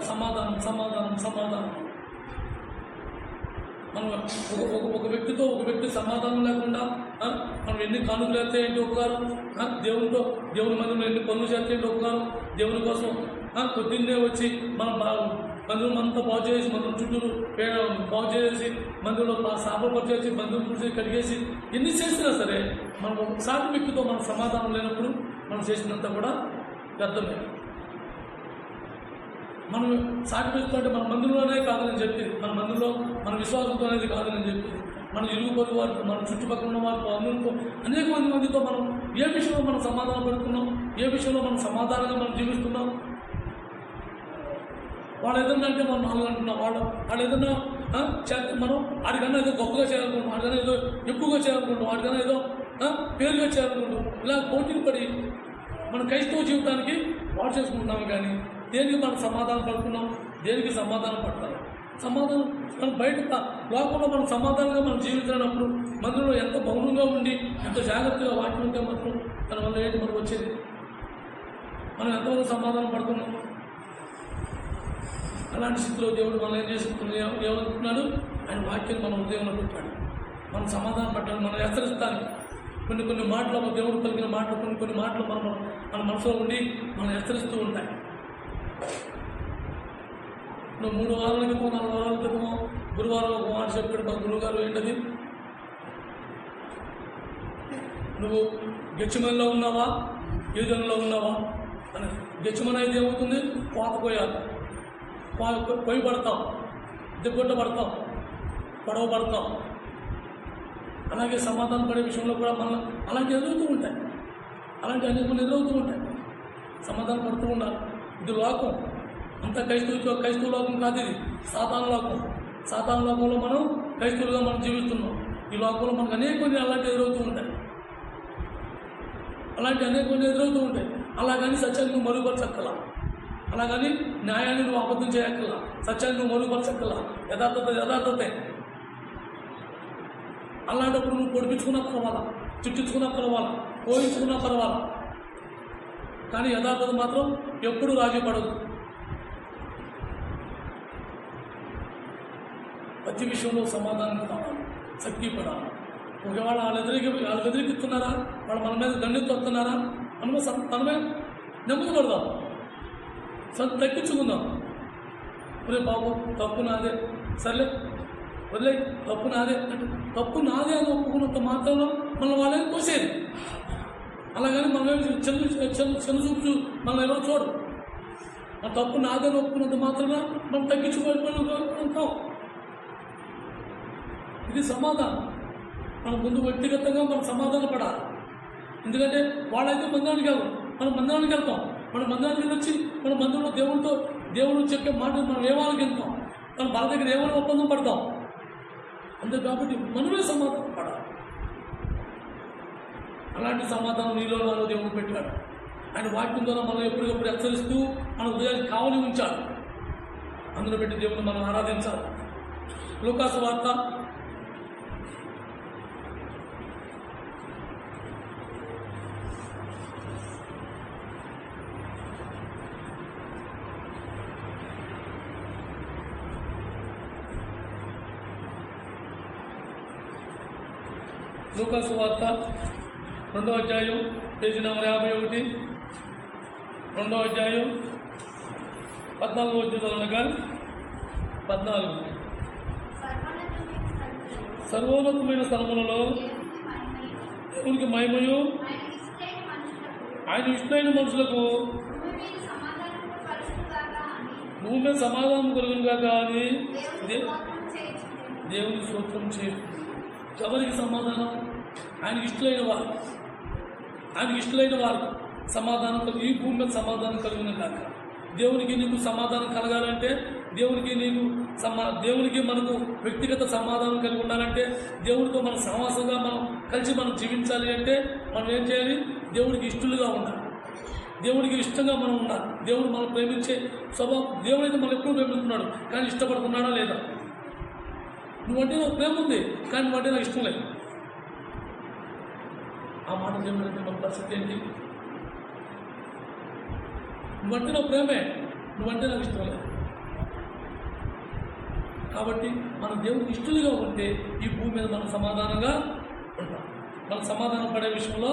సమాధానం. మనం ఒక వ్యక్తితో ఒక వ్యక్తి సమాధానం లేకుండా మనం ఎన్ని కానుకలు చేస్తే ఏంటి ఉపకారం, దేవుని మందిలో ఎన్ని పనులు చేస్తే ఏంటి ఉపకారం, దేవుని కోసం పొద్దున్నే వచ్చి మనం మందిరం అంతా బాగు చేసి, మందిరం చుట్టూరు బాగు చేసి, మందిరంలో సాపలు చేసి, మందిరం పూర్తి కడిగేసి ఎన్ని చేసినా సరే మనం ఒకసారి వ్యక్తితో మన సమాధానం లేనప్పుడు మనం చేసినంత కూడా వ్యర్థమే. మనం సాటి పెట్టుకుంటే మన మందిరంలోనే కాదని చెప్పింది, మన మందిరంలో మన విశ్వాసంతో అనేది కాదని చెప్పింది, మన ఇరుగు పొరుగు వారితో, మన చుట్టుపక్కల ఉన్న వారితో, అందరితో, అనేక మందితో మనం ఏ విషయంలో మనం సమాధానం పెడుతున్నాం, ఏ విషయంలో మనం సమాధానంగా మనం జీవిస్తున్నాం. వాళ్ళు ఏదన్నా అంటే మనం 4 అంటున్నాం, వాళ్ళు ఏదన్నా మనం వాడికన్నా ఏదో గొప్పగా చేయాలనుకుంటాం, వాడికన్నా ఏదో ఎక్కువగా చేయాలనుకుంటాం, వాడికన్నా ఏదో పేరుగా చేయాలనుకుంటాం. ఇలా పోటీలు పడి మన క్రైస్తవ జీవితానికి వాడు చేసుకుంటున్నాము. కానీ దేనికి మనం సమాధానం పడుతున్నాం, దేనికి సమాధానం పడతాం? సమాధానం మనం బయట లోకంలో మనం సమాధానంగా మనం జీవించినప్పుడు మనలో ఎంత మౌనంగా ఉండి ఎంత జాగ్రత్తగా వాక్యం ఉంటే మాత్రం తన వల్ల ఏంటి మనకు వచ్చేది? మనం ఎంతవరకు సమాధానం పడుతున్నాం? అలాంటి స్థితిలో దేవుడు మనం ఏం చేసుకుంటున్నాడు? ఏమనుకుంటున్నాడు? ఆయన వాక్యాన్ని మన హృదయంలో పెట్టాడు. మనం సమాధానం పట్టాలి. మనం హెచ్చరిస్తానికి కొన్ని మాటలు, దేవుడు కలిగిన మాటలు, కొన్ని మాటలు మన మనసులో ఉండి మనం హెచ్చరిస్తూ ఉంటాయి. నువ్వు 3 వారాల క్రితమో 4 వారాల క్రితమో గురువారం ఒక మాట చెప్పాడు మా గురువుగారు. ఏంటది? నువ్వు గెచ్చమనిలో ఉన్నావా, యూజన్లో ఉన్నావా అని. గెచ్చమని అయితే ఏమవుతుంది? కోత పోయాలి, పొయ్యి పడతాం, దిగ్గొట్ట పడతాం, పొడవ పడతాం. అలాగే సమాధానం పడే విషయంలో కూడా మనం అలాంటి ఎదుగుతూ ఉంటాయి, అలాంటి అనేక ఎదురవుతూ ఉంటాయి. సమాధానం పడుతూ ఉండాలి. ఇది లోకం అంతా క్రైస్తవ లోకం కాదు, ఇది సాతాను లోకం. సాతాను లోకంలో మనం క్రైస్తవులుగా మనం జీవిస్తున్నాం. ఈ లోకంలో మనకు అనేక అలాంటి ఎదురవుతూ ఉంటాయి, ఎదురవుతూ ఉంటాయి. అలాగని సత్యాన్ని నువ్వు మరుగుపరచక్కలా, అలాగని న్యాయాన్ని నువ్వు అబద్ధం చేయక్కలా, సత్యాన్ని నువ్వు మరుగుపరచక్కలా. యథార్థతే. అలాంటప్పుడు నువ్వు పొడిపించుకున్నా పర్వాలా, చుట్టించుకున్నా పర్వాలా, పోయించుకున్నా పర్వాలా. కానీ యథార్థత మాత్రం ఎప్పుడూ రాజీ పడదు. ప్రతి విషయంలో సమాధానం కావాలి, శక్తి పడాలి. ఒకవేళ వాళ్ళు వ్యతిరేకిస్తున్నారా, వాళ్ళు మన మీద దండెత్తి వస్తున్నారా, మనమే నెమ్మది పడదాం, తగ్గించుకుందాం. ఒరే బాబు తప్పు నాదే, సర్లే వదిలే, తప్పు నాదే అంటే తప్పు నాదే అని ఒప్పుకున్నంత మాత్రంలో మనం వాళ్ళని కోసేది. అలాగని మనం చిన్న చూపు మనం ఎవరు చూడు. ఆ తప్పు నాదే అని ఒప్పుకున్నంత మాత్రాన మనం తగ్గించుకుంటాం. ఇది సమాధానం. మనం ముందు వ్యక్తిగతంగా మనం సమాధాన పడాలి. ఎందుకంటే వాళ్ళైతే మందిరానికి వెళ్దాం, మనం మందిరానికి వెళ్తాం. మన మందిరానికి వచ్చి మన మందిరంలో దేవుడు చెప్పే మాటలు మనం ఏమాలకు వెళ్తాం, మన వాళ్ళ దగ్గర ఏమైనా ఒప్పందం పడతాం. అంతే కాబట్టి మనమే సమాధానం పడాలి. అలాంటి సమాధానం నీలో నాలో దేవుడు పెట్టాడు. ఆయన వాక్యం ద్వారా మనం ఎప్పటికప్పుడు హెచ్చరిస్తూ మన హృదయానికి కావలి ఉంచాలి. అందులో పెట్టి దేవుని మనం ఆరాధించాలి. లూకాసు వార్త 2వ అధ్యాయం పేజీ నెంబర్ 51, 2వ అధ్యాయం 14వ వచనం. 14 సర్వోన్నతమైన స్థలములలో దేవునికి మహిమయు ఆయన ఇష్టమైన మనుషులకు భూమి మీద సమాధానం కలుగునుగాక అని దేవుని స్తోత్రం చేస్తుంది. ఎవరికి సమాధానం? ఆయనకి ఇష్టమైన వారికి సమాధానం కలిగి ఈ భూమి మీద సమాధానం కలుగును కాక. దేవునికి నీకు సమాధానం కలగాలంటే, దేవునికి మనకు వ్యక్తిగత సమాధానం కలిగి ఉండాలంటే, దేవుడితో మన సమాసంగా మనం కలిసి మనం జీవించాలి అంటే మనం ఏం చేయాలి? దేవుడికి ఇష్టలుగా ఉండాలి, దేవుడికి ఇష్టంగా మనం ఉండాలి. దేవుడు మనం ప్రేమించే స్వభావం. దేవుడైతే మనం ఎప్పుడు ప్రేమిస్తున్నాడు, కానీ ఇష్టపడుతున్నాడా లేదా? నువ్వంటే నాకు ప్రేమ ఉంది, కానీ నువ్వంటే నాకు ఇష్టం లేదు. ఆ మాట దేవుడంటే మన పరిస్థితి ఏంటి? నువ్వంటే నాకు ప్రేమే, నువ్వంటే నాకు ఇష్టం లేదు. కాబట్టి మన దేవుడికి ఇష్టలుగా ఉంటే ఈ భూమి మీద మనం సమాధానంగా ఉంటాం. మనం సమాధానం పడే విషయంలో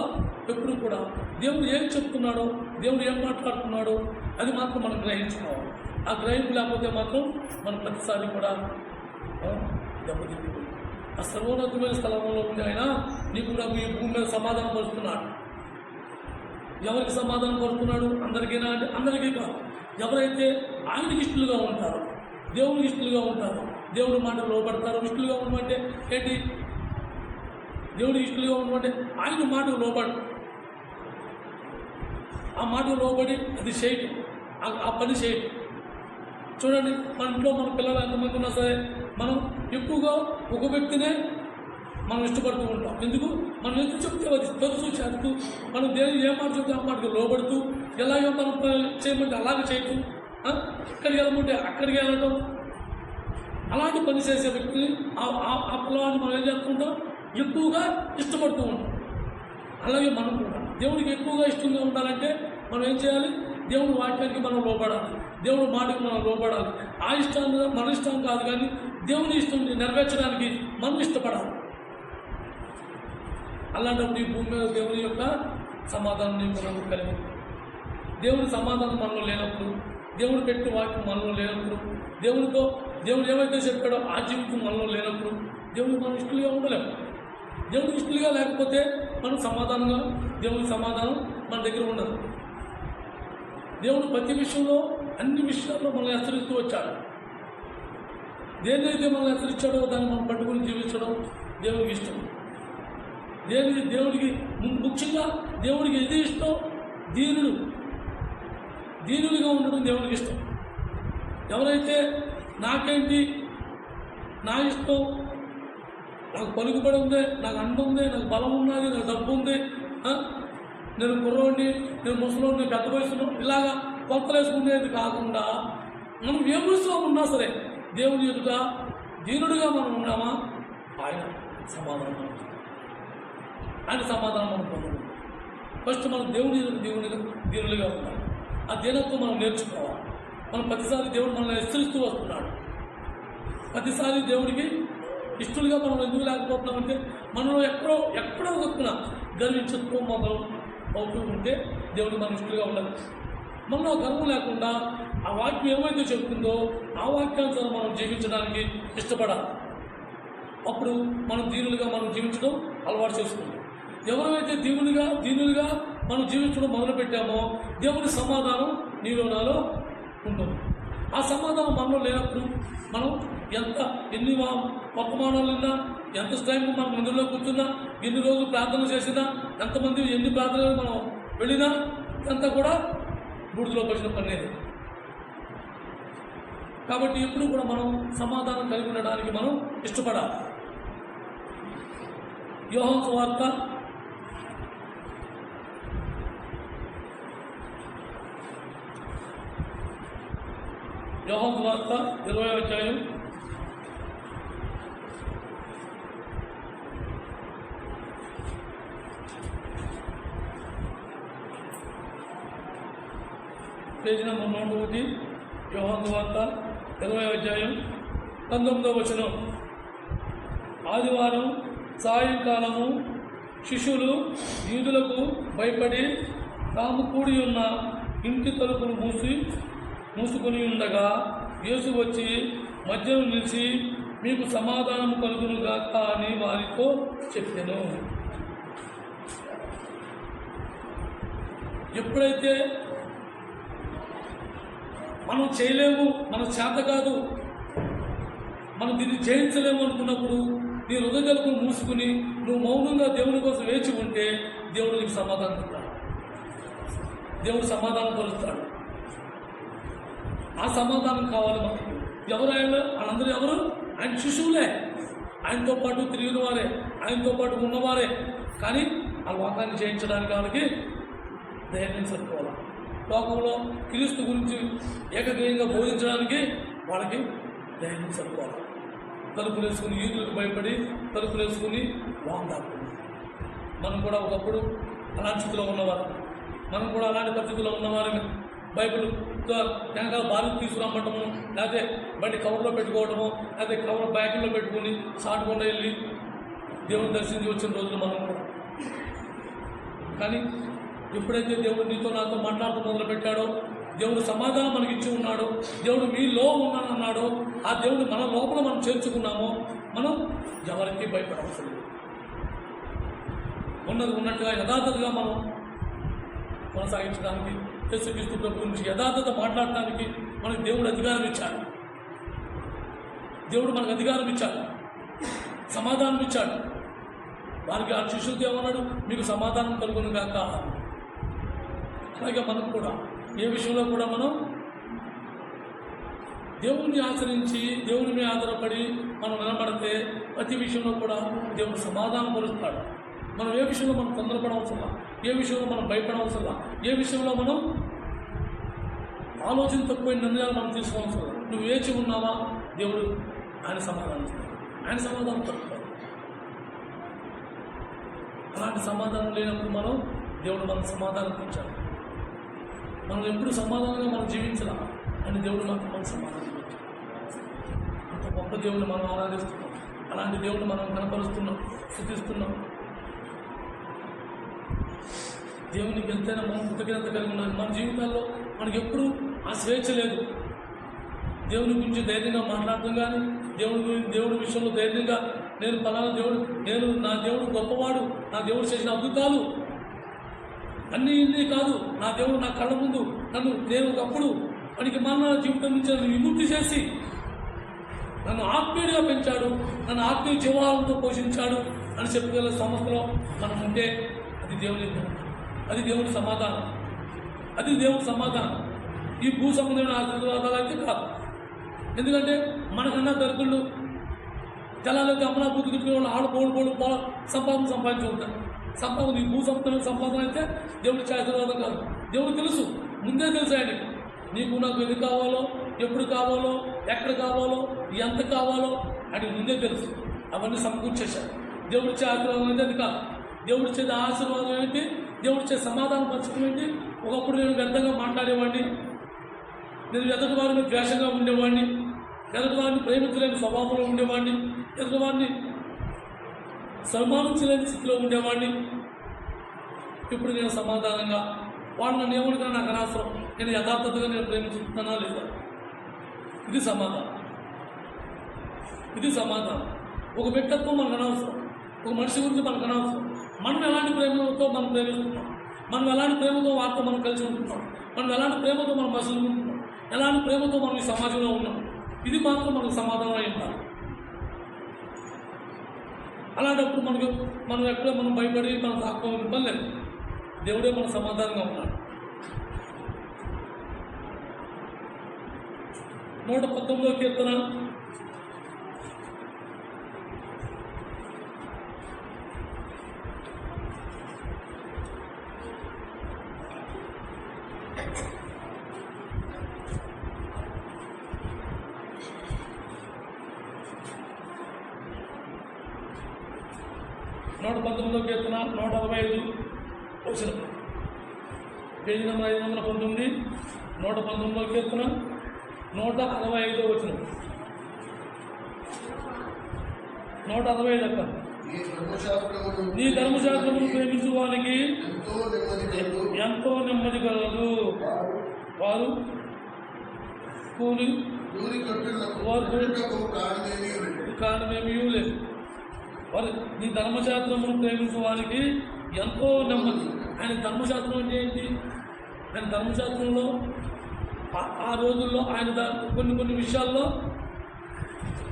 ఎప్పుడు కూడా దేవుడు ఏం చెప్తున్నాడో, దేవుడు ఏం మాట్లాడుతున్నాడో అది మాత్రం మనం గ్రహించుకోవాలి. ఆ గ్రహింపు లేకపోతే మాత్రం మనం ప్రతిసారి కూడా దెబ్బతింటుంది. ఆ సర్వోన్నతమైన స్థలంలో ఉండి ఆయన నీకు నాకు ఈ భూమి మీద సమాధానం పరుస్తున్నాడు. ఎవరికి సమాధానం పరుస్తున్నాడు? అందరికీనా అంటే అందరికీ కాదు. ఎవరైతే ఆయనకి ఇష్టలుగా ఉంటారో, దేవునికి ఇష్టలుగా ఉంటారో, దేవుడి మాటలు లోపడతారో. ఇష్టలుగా ఉండమంటే ఏంటి? దేవుడికి ఇష్టలుగా ఉండమంటే ఆయన మాటకు లోపడు, ఆ మాటకు లోబడి అది చేయటం, ఆ పని చేయటం. చూడండి, మన ఇంట్లో మన పిల్లలు ఎంతమంది ఉన్నా సరే మనం ఎక్కువగా ఒక వ్యక్తినే మనం ఇష్టపడుతూ ఉంటాం. ఎందుకు? మనం ఎందుకు చెప్తే అది తెలుసు చేస్తూ, మనం దేని ఏ మాట చెప్తే ఆ మాటకు లోబడుతూ, ఎలాగో మనం చేయమంటే అలాగే చేయటం, ఇక్కడికి వెళ్ళమంటే అక్కడికి వెళ్ళటం, అలాంటి పని చేసే వ్యక్తిని ఆ పిల్లవాడిని మనం ఏం చేస్తుంటాం? ఎక్కువగా ఇష్టపడుతూ ఉంటాం. అలాగే మనం కూడా దేవుడికి ఎక్కువగా ఇష్టంగా ఉండాలంటే మనం ఏం చేయాలి? దేవుడి వాక్యానికి మనం లోపడాలి, దేవుడి మాటకి మనం లోపడాలి. ఆ ఇష్టాన్ని మన ఇష్టం కాదు, కానీ దేవుని ఇష్టం నెరవేర్చడానికి మనం ఇష్టపడాలి. అలాంటప్పుడు ఈ భూమి మీద దేవుని యొక్క సమాధానం మనకు కలిగి, దేవుని సమాధానం మనలో లేనప్పుడు, దేవుడు పెట్టిన వాక్యం మనలో లేనప్పుడు, దేవుడు ఏమైతే చెప్పాడో ఆ జీవితం మనలో లేనప్పుడు దేవుడికి మనం ఇష్టలుగా ఉండలేము. దేవుడికి ఇష్టలుగా లేకపోతే మనం సమాధానంగా, దేవుని సమాధానం మన దగ్గర ఉండదు. దేవుడు ప్రతి విషయంలో, అన్ని విషయాల్లో మనల్ని హెచ్చరిస్తూ వచ్చాడు. దేన్నైతే మనల్ని హెచ్చరించాడో దాన్ని మనం పట్టుకుని జీవించడం దేవుడికి ఇష్టం. దేవుడికి ముఖ్యంగా దేవుడికి ఏది ఇష్టం? దీనులుగా ఉండడం దేవుడికి ఇష్టం. ఎవరైతే నాకేంటి, నా ఇష్టం, నాకు పలుకుబడి ఉంది, నాకు అండ ఉంది, నాకు బలం ఉన్నది, నాకు డబ్బు ఉంది, నేను కుర్రోడిని, నేను ముసలోడిని, పెద్ద వయసులో ఇలాగా కొత్తలేసుకునేది కాకుండా మనం ఏ వయసులో ఉన్నా సరే దేవుని ఎదుట దీనుడిగా మనం ఉన్నామా? ఆయన సమాధానం మనం పొందడం. ఫస్ట్ మనం దేవుని దీనులుగా ఉండాలి. ఆ దీనత్వం మనం నేర్చుకోవాలి. మనం ప్రతిసారి దేవుడు మనల్ని హెచ్చరిస్తూ వస్తున్నాడు. ప్రతిసారి దేవుడికి ఇష్టలుగా మనం ఎందుకు లేకపోతున్నామంటే మనలో ఎక్కడో ఒకన గర్వించడం మొదలు అవుతూ ఉంటే దేవుడు మన ఇష్టలుగా ఉండాలి. మనలో గర్వం లేకుండా ఆ వాక్యం ఏమైతే చెబుతుందో ఆ వాక్యానుసారం మనం జీవించడానికి ఇష్టపడాలి. అప్పుడు మనం దీనులుగా మనం జీవించడం అలవాటు చేసుకుంటాం. ఎవరైతే దీనులుగా మనం జీవించడం మొదలుపెట్టామో దేవుని సమాధానం నీలో నాలో ఉంటుంది. ఆ సమాధానం మనలో లేనప్పుడు మనం ఎన్ని వర్తమానాలు విన్నా, ఎంత టైం మనం మందిరంలో కూర్చున్నా, ఎన్ని రోజులు ప్రార్థన చేసినా, ఎంతమంది ఎన్ని ప్రార్థనలు మనం వెళ్ళినా అంతా కూడా బూడిదలో వచ్చిన పనేది. కాబట్టి ఎప్పుడు కూడా మనం సమాధానం కలిగి ఉండడానికి మనం ఇష్టపడాలి. యోహాను సువార్త 20వ అధ్యాయం 101 యోహాను సువార్త 20వ అధ్యాయం 19వ వచనం. ఆదివారం సాయంకాలము శిష్యులు యూదులకు భయపడి తాము కూడి ఉన్న ఇంటి తలుపులు మూసుకొని ఉండగా యేసు వచ్చి మధ్యలో నిలిచి మీకు సమాధానం కలుగునుగాక అని వారితో చెప్పెను. ఎప్పుడైతే మనం చేయలేము, మన చేత కాదు, మనం దీన్ని జయించలేము అనుకున్నప్పుడు నీ హృదయ తలుపులు మూసుకుని నువ్వు మౌనంగా దేవుని కోసం వేచి ఉంటే దేవుడు నీకు సమాధానం ఇస్తాడు. దేవుడు సమాధానం పరుస్తాడు. ఆ సమాధానం కావాలి మనకు. ఎవరైనా వాళ్ళందరూ ఎవరు? ఆయన శిశువులే, ఆయనతో పాటు తిరిగిన వారే, ఆయనతో పాటు ఉన్నవారే. కానీ ఆ లోకాన్ని జయించడానికి వాళ్ళకి ధైర్యం సరిపోవాలి. లోకంలో క్రీస్తు గురించి ఏకగ్రీయంగా బోధించడానికి వాళ్ళకి ధైర్యం సరిపోవాలి. తలుపులు వేసుకుని యూదులకు భయపడి తలుపులు వేసుకుని వాందాకుని మనం కూడా ఒకప్పుడు అలాంటి స్థితిలో ఉన్నవారు, మనం కూడా అలాంటి పరిస్థితుల్లో ఉన్నవారు. బైబిల్ వెనకాల బాగా తీసుకురమ్మటము, లేకపోతే బండి కవర్లో పెట్టుకోవడము, లేకపోతే కవర్ బ్యాగుల్లో పెట్టుకుని సాటుకుండా వెళ్ళి దేవుని దర్శించి వచ్చిన రోజులు మనం కూడా. కానీ ఎప్పుడైతే దేవుడు నీతో నాతో మాట్లాడుతూ మొదలుపెట్టాడో, దేవుడు సమాధానం మనకి ఇచ్చి ఉన్నాడో, దేవుడు మీలో ఉన్నానన్నాడో, ఆ దేవుడు మన లోపల మనం చేర్చుకున్నామో మనం ఎవరికి భయపడవలసింది. ఉన్నట్టుగా యథార్థతగా మనం కొనసాగించడానికి, యేసుక్రీస్తు ప్రభు గురించి యథార్థత మాట్లాడటానికి మనకు దేవుడు అధికారం ఇచ్చాడు. దేవుడు మనకు అధికారం ఇచ్చాడు, సమాధానం ఇచ్చాడు. వారికి ఆ శిష్యులకి ఏమన్నాడు? మీకు సమాధానం కలుగును కాక. అలాగే మనకు కూడా ఏ విషయంలో కూడా మనం దేవుణ్ణి ఆచరించి దేవుని మీద ఆధారపడి మనం నిలబడితే ప్రతి విషయంలో కూడా దేవుడు సమాధానం పరుస్తాడు. మనం ఏ విషయంలో మనం తొందరపడవలసిందా, ఏ విషయంలో మనం భయపడవలసిందా, ఏ విషయంలో మనం ఆలోచన తక్కువైన నిర్ణయాలు మనం తీసుకోవాల్సిందా. నువ్వు వేచి ఉన్నావా, దేవుడు ఆయన సమాధానం పరుస్తాడు. అలాంటి సమాధానం లేనప్పుడు మనం దేవుడు మనకు సమాధానం ఇచ్చాడు. మనం ఎప్పుడు సమాధానంగా మనం జీవించాలా అని దేవుడు మనకు సమాధానం ఇచ్చాడు. అంత గొప్ప దేవుడిని మనం ఆరాధిస్తున్నాం. అలాంటి దేవుడిని మనం కనపరుస్తున్నాం, స్తుతిస్తున్నాం. దేవునికి ఎంతైనా మనం కృతజ్ఞత కలిగి ఉన్నాం. మన జీవితాల్లో మనకి ఎప్పుడు ఆ స్వేచ్ఛ లేదు. దేవుని గురించి ధైర్యంగా మాట్లాడటం కానీ, దేవుడి విషయంలో ధైర్యంగా నేను పలానా దేవుడు, నా దేవుడు గొప్పవాడు, నా దేవుడు చేసిన అద్భుతాలు అన్నీ ఇన్ని కాదు, నా దేవుడు నా కళ్ళ ముందు నేను ఒకప్పుడు మనకి మన జీవితం నుంచి నన్ను విముక్తి చేసి నన్ను ఆత్మీయుడిగా పెంచాడు, నన్ను ఆత్మీయ జీవాలతో పోషించాడు అని చెప్పగల సంస్థలో మనం ఉంటే అది దేవుడి సమాధానం. అది దేవుడి సమాధానం. ఈ భూ సంబంధమైన ఆశీర్వాదాలు అయితే కాదు. ఎందుకంటే మనకన్నా దరిద్రులు జలాలైతే అమలాభూతి తిప్పిన వాళ్ళు ఆడబోడు సంపాదించుకుంటారు. ఈ భూ సంపాదన అయితే దేవుడి ఆశీర్వాదం కాదు. దేవుడు తెలుసు, ముందే తెలుసు ఆయనకి నీకు నాకు ఎన్ని కావాలో, ఎప్పుడు కావాలో, ఎక్కడ కావాలో, ఎంత కావాలో ఆయనకి ముందే తెలుసు. అవన్నీ సమకూర్చేశాడు. దేవుడిచ్చే ఆశీర్వాదం అయితే అది కాదు. దేవుడిచ్చే ఆశీర్వాదం ఏంటి? దేవుడిచ్చే సమాధానం పరచడం ఏంటి? ఒకప్పుడు నేను వ్యర్థంగా మాట్లాడేవాడిని, నేను ఎదుటి వారిని ద్వేషంగా ఉండేవాడిని, ఎదుటివాడిని ప్రేమించలేని స్వభావంలో ఉండేవాడిని, ఎదుటివాడిని సన్మానించలేని స్థితిలో ఉండేవాడిని. ఇప్పుడు నేను సమాధానంగా వాళ్ళు నన్ను ఏమనుకున్నా నాకు అనవసరం, నేను యథార్థతగా నేను ప్రేమించుకుంటున్నానా లేదా? ఇది సమాధానం. ఇది సమాధానం. ఒక వ్యక్తిత్వం మనకు అనవసరం, ఒక మనిషి గురించి మనకు అనవసరం. మనం ఎలాంటి ప్రేమతో మనం ప్రేమిస్తున్నాం, మనం ఎలాంటి ప్రేమతో వారితో మనం కలిసి ఉంటున్నాం, మనం ఎలాంటి ప్రేమతో మనం మసులుకుంటున్నాం, ఎలాంటి ప్రేమతో మనం ఈ సమాజంలో ఉన్నాం, ఇది మాత్రం మనకు సమాధానం అయి ఉండాలి. అలాంటప్పుడు మనం ఎక్కడో మనం భయపడి మనం దాక్కోవాలి ఇబ్బంది లేదు. దేవుడే మన సమాధానంగా ఉన్నాడు. 119వ కీర్తన 119వ కీర్తన 165 వచనం. పేజీ నెంబర్ 519, 119వ కీర్తన 165 వచనం. 165 అక్క. నీ ధర్మశాస్త్రమును ప్రేమించు వానికి ఎంతో నెమ్మది కలదు. వారు కారణమేమీ లేదు. వారు నీ ధర్మశాస్త్రమును ప్రేమించు వారికి ఎంతో నెమ్మది. ఆయన ధర్మశాస్త్రం అంటే ఏంటి? ఆయన ధర్మశాస్త్రంలో ఆ రోజుల్లో ఆయన కొన్ని విషయాల్లో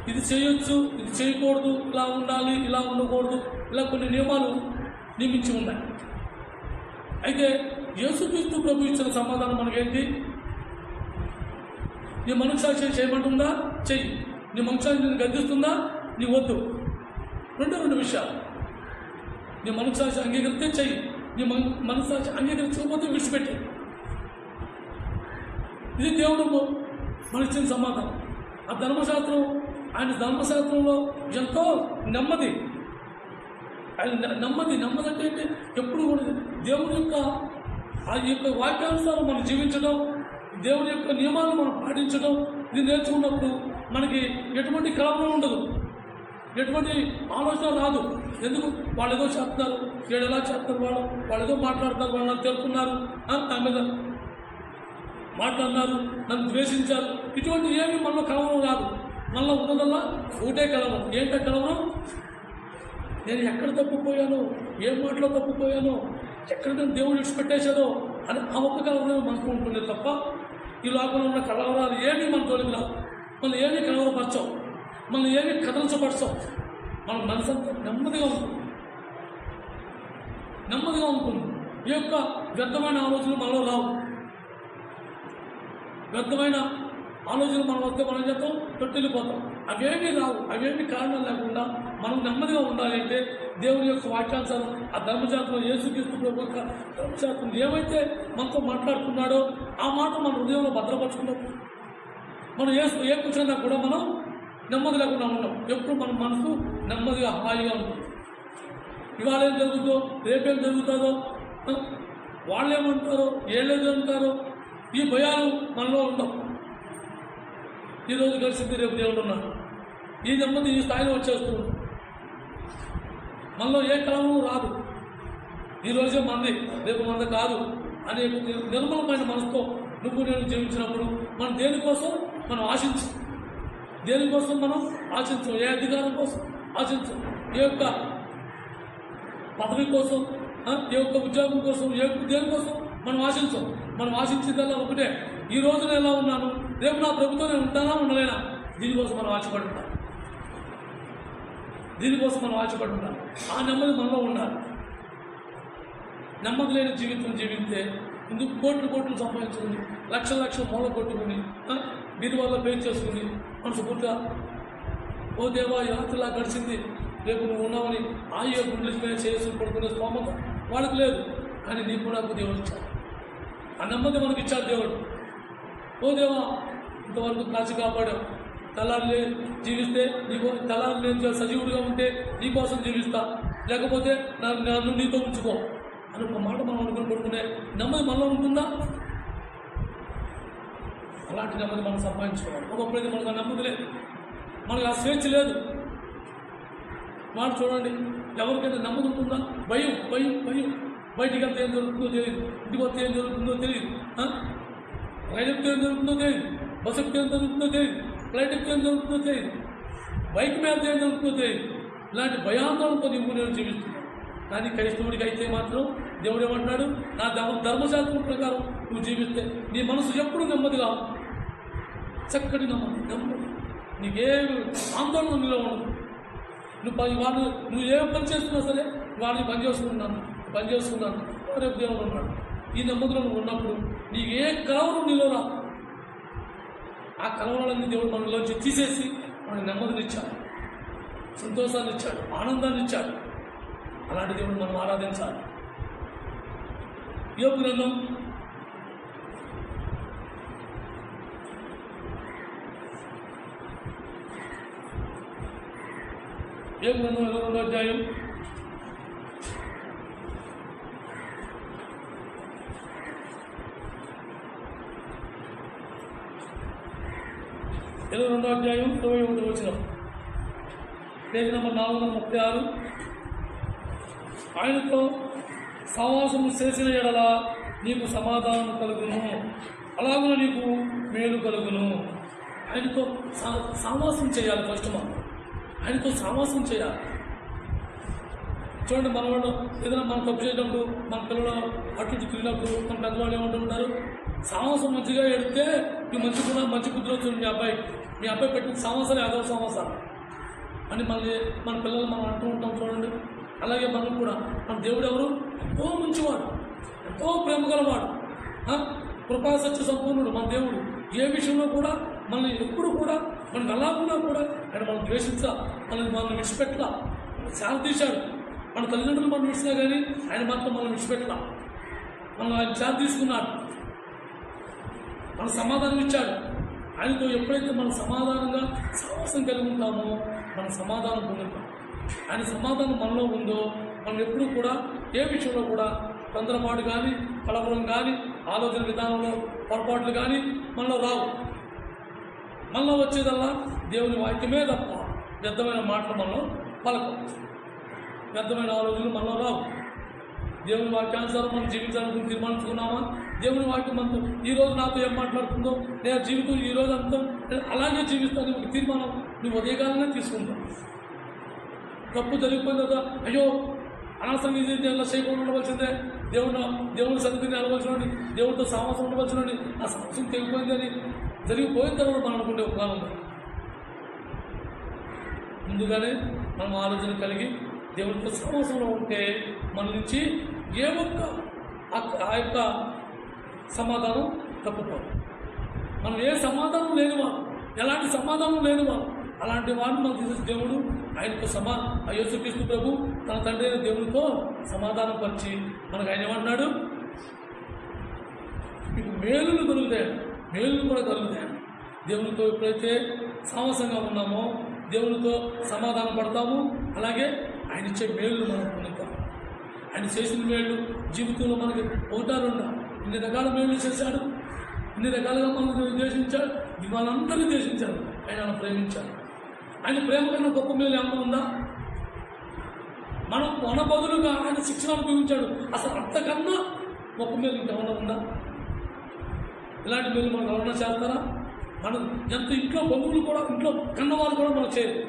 ఇది చేయొచ్చు, ఇది చేయకూడదు, ఇలా ఉండాలి, ఇలా ఉండకూడదు, ఇలా కొన్ని నియమాలు నియమించి ఉన్నాయి. అయితే యేసుక్రీస్తు ప్రభు ఇచ్చిన సమాధానం మనకేంటి? నీ మనస్సాక్షి చేయమంటుందా? చెయ్యి. నీ మనస్సాక్షి నేను గద్దిస్తుందా? నీ వద్దు. రెండు విషయాలు. నీ మనస్సాక్షి అంగీకరిస్తే చెయ్యి, నీ మనస్సాక్షి అంగీకరించకపోతే విడిచిపెట్టి. ఇది దేవుడు మనకిచ్చిన సమాధానం. ఆ ధర్మశాస్త్రం, ఆయన ధర్మశాస్త్రంలో ఎంతో నెమ్మది. ఆయన నెమ్మది అంటే ఏంటి? ఎప్పుడు కూడా దేవుని యొక్క ఆ యొక్క వాక్యానుసారం మనం జీవించడం, దేవుని యొక్క నియమాలను మనం పాటించడం, ఇది నేర్చుకున్నప్పుడు మనకి ఎటువంటి కలవరం ఉండదు, ఎటువంటి ఆలోచన రాదు. ఎందుకు? వాళ్ళు ఏదో చేస్తున్నారు, వీళ్ళు ఎలా చేస్తున్నారు, వాళ్ళు ఏదో మాట్లాడుతున్నారు, వాళ్ళు నన్ను తెలుపుతున్నారు, నా మీద మాట్లాడినారు, నన్ను ద్వేషించారు, ఇటువంటి ఏమి మనలో కలవరం రాదు. మనలో ఉన్నదల్లా ఒకటే కలవరం. ఏంటో కలవరం? నేను ఎక్కడ తప్పిపోయానో, ఏ మాటలో తప్పిపోయానో, ఎక్కడ నేను దేవుడు విడిచిపెట్టేశాడో అని ఆ ఒక్క కలవరం మనకు ఉంటుంది తప్ప ఈ లోపల ఉన్న కలవరాలు ఏమీ మన తోలికి రావు. మనం ఏమీ కలవరపరచం, మనం ఏమీ కదలించపరచం. మన మనసు అంతా నెమ్మదిగా ఉంటుంది. ఈ యొక్క వ్యర్థమైన ఆలోచనలు మనలో రావు. వ్యర్థమైన ఆలోచనలు మనం వస్తే మనం చేస్తాం, తొట్టిల్లిపోతాం. అవేమీ రావు. అవేమీ కారణం లేకుండా మనం నెమ్మదిగా ఉండాలి అంటే దేవుని యొక్క వాక్యానుసారం ఆ ధర్మశాస్త్రం, యేసుక్రీస్తు ప్రభు యొక్క ధర్మశాస్త్రం ఏమైతే మనతో మాట్లాడుతున్నాడో ఆ మాట మన హృదయంలో భద్రపరుచుకున్నాం. మనం ఏ కూర్చున్నా కూడా మనం నెమ్మది లేకుండా ఉంటాం. ఎప్పుడు మన మనసు నెమ్మదిగా హాయిగా ఉంటుంది. ఇవాళ ఏం జరుగుతుందో, రేపేం జరుగుతుందో, వాళ్ళేమంటారో, ఏలేదంటారో, ఈ భయాలు మనలో ఉండవు. ఈరోజు కలిసింది, రేపు దేవుడు ఉన్నాడు. ఈ నెమ్మది ఈ స్థాయిలో వచ్చేస్తుంది. మనలో ఏ కాలంలో రాదు. ఈరోజే మంది, రేపు మంది కాదు అనే నిర్మలమైన మనసుతో నువ్వు నేను జీవించినప్పుడు మనం దేనికోసం మనం ఆశించు, దేనికోసం మనం ఆశించం. ఏ అధికారం కోసం ఆశించం, ఏ యొక్క పదవి కోసం, ఏ యొక్క ఉద్యోగం కోసం, దేనికోసం మనం ఆశించం. మనం ఆశించేదల్లా ఒకటే, ఈ రోజు నేను ఎలా ఉన్నాను, రేపు నా ప్రభుత్వం నేను ఉంటానా ఉండలేనా, దీనికోసం మనం ఆశపడి ఉంటాను. దీనికోసం మనం ఆశపడి ఉంటాను. ఆ నెమ్మది మనలో ఉండాలి. నెమ్మది లేని జీవితం జీవిస్తే ఎందుకు కోట్లు సంపాదించుకుని, లక్షలు మూల కొట్టుకుని, దీని వల్ల పే చేసుకుని మనసుకుంటా ఓ దేవా ఈ రాత్రిలా గడిచింది, రేపు నువ్వు ఉన్నావని ఆ యొక్క గుండెల మీద చేసుకుని పడుకునే స్తోమత వాళ్ళకి లేదు. కానీ నీకు కూడా దేవుడు ఇచ్చాడు. ఆ నెమ్మది మనకి ఇచ్చాడు దేవుడు. ఓ దేవా ఇంతవరకు కాచి కాపాడావు, తెల్లారులే జీవిస్తే నీకు, తెల్లారు నేను సజీవుడిగా ఉంటే నీకోసం జీవిస్తా, లేకపోతే నన్ను నీతో ఉంచుకో అని ఒక మాట మనం అనుకుని పడుకునే నెమ్మది మనలో ఉంటుందా? అలా అలాంటి నెమ్మది మనం సంపాదించుకోవాలి. ఒకప్పుడైతే మనకు ఆ నెమ్మది లేదు, మనకు ఆ స్వేచ్ఛ లేదు. వాడు చూడండి, ఎవరికైనా నెమ్మది ఉంటుందా? భయం భయం భయం. బయటికి వెళ్తే ఏం జరుగుతుందో తెలియదు, ఇంటికి వస్తే ఏం జరుగుతుందో తెలియదు, రైలు ఎక్కితే ఏం జరుగుతుందో తెలియదు, బస్సు ఎక్కితే ఏం జరుగుతుందో తెలియదు, ఫ్లైట్ ఎక్కితే ఏం జరుగుతుందో తెలియదు, బైక్ మీద ఏం జరుగుతుందో తెలియదు. ఇలాంటి భయాందోళనతో నువ్వు నేను జీవిస్తున్నాను. కానీ క్రైస్తవుడికి అయితే మాత్రం దేవుడు ఏమంటున్నాడు? నా ధర్మశాస్త్రం ప్రకారం నువ్వు జీవిస్తే నీ మనసు ఎప్పుడు నెమ్మదిగా, చక్కటి నెమ్మది, నీకే ఆందోళన నీలో ఉండదు. నువ్వు ఏం పని చేస్తున్నా సరే, వాడిని పని చేసుకున్నాను రేపు దేవుడు ఉన్నాడు. ఈ నెమ్మదిలో నువ్వు ఉన్నప్పుడు నీకు ఏ కలవరం నీలో రా. ఆ కలవరాలన్నీ దేవుడు మనలోంచి తీసేసి మనకు నెమ్మదిని ఇచ్చాడు, సంతోషాన్ని ఇచ్చాడు, ఆనందాన్ని ఇచ్చాడు. అలాంటి దేవుడు మనం ఆరాధించాలి. యోబు గ్రంథం 22వ అధ్యాయం 21వ వచనం, పేజీ నెంబర్ 436. ఆయనతో సహవాసము చేసిన ఎడల నీకు సమాధానం కలుగును, అలాగే నీకు మేలు కలుగును. ఆయనతో సహవాసం చేయాలి. ఫస్ట్ ఆయనతో సహవాసం చేయాలి. చూడండి, మన వాళ్ళు ఏదైనా మనం తప్పు చేసినప్పుడు, మన పిల్లలు అటు ఇటు తిరిగినప్పుడు మన పెద్దవాళ్ళు ఏమంటుంటారు? సహవాసం మంచిగా ఎడితే నువ్వు మంచి బుద్ధి వచ్చింది మీ అబ్బాయి పెట్టిన సహవాసాలు యాదవ సహవాసాలు అని మన పిల్లలు మనం అంటూ ఉంటాం. చూడండి, అలాగే మనం కూడా మన దేవుడు ఎవరు? ఎంతో మంచివాడు, ఎంతో ప్రేమ గలవాడు, కృపా సత్య సంపూర్ణుడు మన దేవుడు. ఏ విషయంలో కూడా మనల్ని ఎప్పుడు కూడా మనకు అలాగున్నా కూడా ఆయన మనం ద్వేషించా, మనల్ని విడిచిపెట్టలా, శాంతించాడు. మన తల్లిదండ్రులు మనం విడిచినా కానీ ఆయన మాత్రం మనం విడిచిపెట్టలా. ఆయన శాంతి తీసుకున్నాడు, మన సమాధానం ఇచ్చాడు. ఆయనతో ఎప్పుడైతే మనం సమాధానంగా సహవాసం కలిగి ఉంటామో మన సమాధానం పొందుతాం. ఆయన సమాధానం మనలో ఉందో మనం ఎప్పుడూ కూడా ఏ విషయంలో కూడా తొందరపాటు కానీ, కలవరం కానీ, ఆలోచన విధానంలో పొరపాట్లు కానీ మనలో రావు. మనలో వచ్చేదల్లా దేవుని వాక్యమే తప్ప వ్యర్థమైన మాటలు మనలో పలకం, వ్యర్థమైన ఆలోచనలు మనలో రావు. దేవుని వాక్యానుసారం మనం జీవించాలని తీర్మానించుకున్నామా? దేవుని వాక్యం అంతా ఈరోజు నాతో ఏం మాట్లాడుతుందో నేను జీవితం ఈరోజు అంతా అలాగే జీవిస్తాను ఒక తీర్మానం నువ్వు ఉదయకాలనే తీసుకుంటావు. తప్పు జరిగిపోయిన తర్వాత అయ్యో అనవసరంగా ఇది దేవుళ్ళ చేయకుండా ఉండవలసిందే, దేవుని సన్నిధిని అనవలసిన, దేవుడితో సహవాసం ఉండవలసిన, ఆ సమస్య తెగిపోయిందని జరిగిపోయిన తర్వాత మనం అనుకుంటే ఒక కాలంలో ముందుగానే మనం ఆలోచన కలిగి దేవుడితో సహవాసంలో ఉంటే మన నుంచి ఏ ఒక్క ఆ యొక్క సమాధానం తప్పుకోదు. మనం ఏ సమాధానం లేనివాడు, ఎలాంటి సమాధానం లేనివాడు, అలాంటి వాడిని మనకు తీసే దేవుడు ఆయనతో యేసుక్రీస్తు ప్రభు తన తండ్రి అయిన దేవునితో సమాధానం పరిచి మనకు ఆయన ఏమంటున్నాడు? మీకు మేలులు కలుగుతాయి, మేలులు కూడా కలుగుతాయి. దేవునితో ఎప్పుడైతే సహవాసంగా ఉన్నామో దేవునితో సమాధానం పడతాము, అలాగే ఆయన ఇచ్చే మేళ్ళు మనం పొందుతాం. ఆయన చేసిన మేళ్ళు జీవితంలో మనకి ఒకటా రెండా ఇన్ని రకాల మేళ్ళు చేశాడు, ఇన్ని రకాలుగా మనల్ని ద్వేషించాడు, వాళ్ళందరినీ ద్వేషించాడు, ఆయన ప్రేమించాడు. ఆయన ప్రేమ కన్నా గొప్ప మేలు ఏమన్నా ఉందా? మనం మన బదులుగా ఆయన శిక్షణ అనుభవించాడు. అసలు అంతకన్నా గొప్ప మేలు ఇంకేమన్నా ఉందా? ఇలాంటి మేలు మనకు ఎవరైనా చేస్తారా? మనం ఎంత ఇంట్లో బంధువులు కూడా, ఇంట్లో కన్నవాళ్ళు కూడా మనం చేయరు.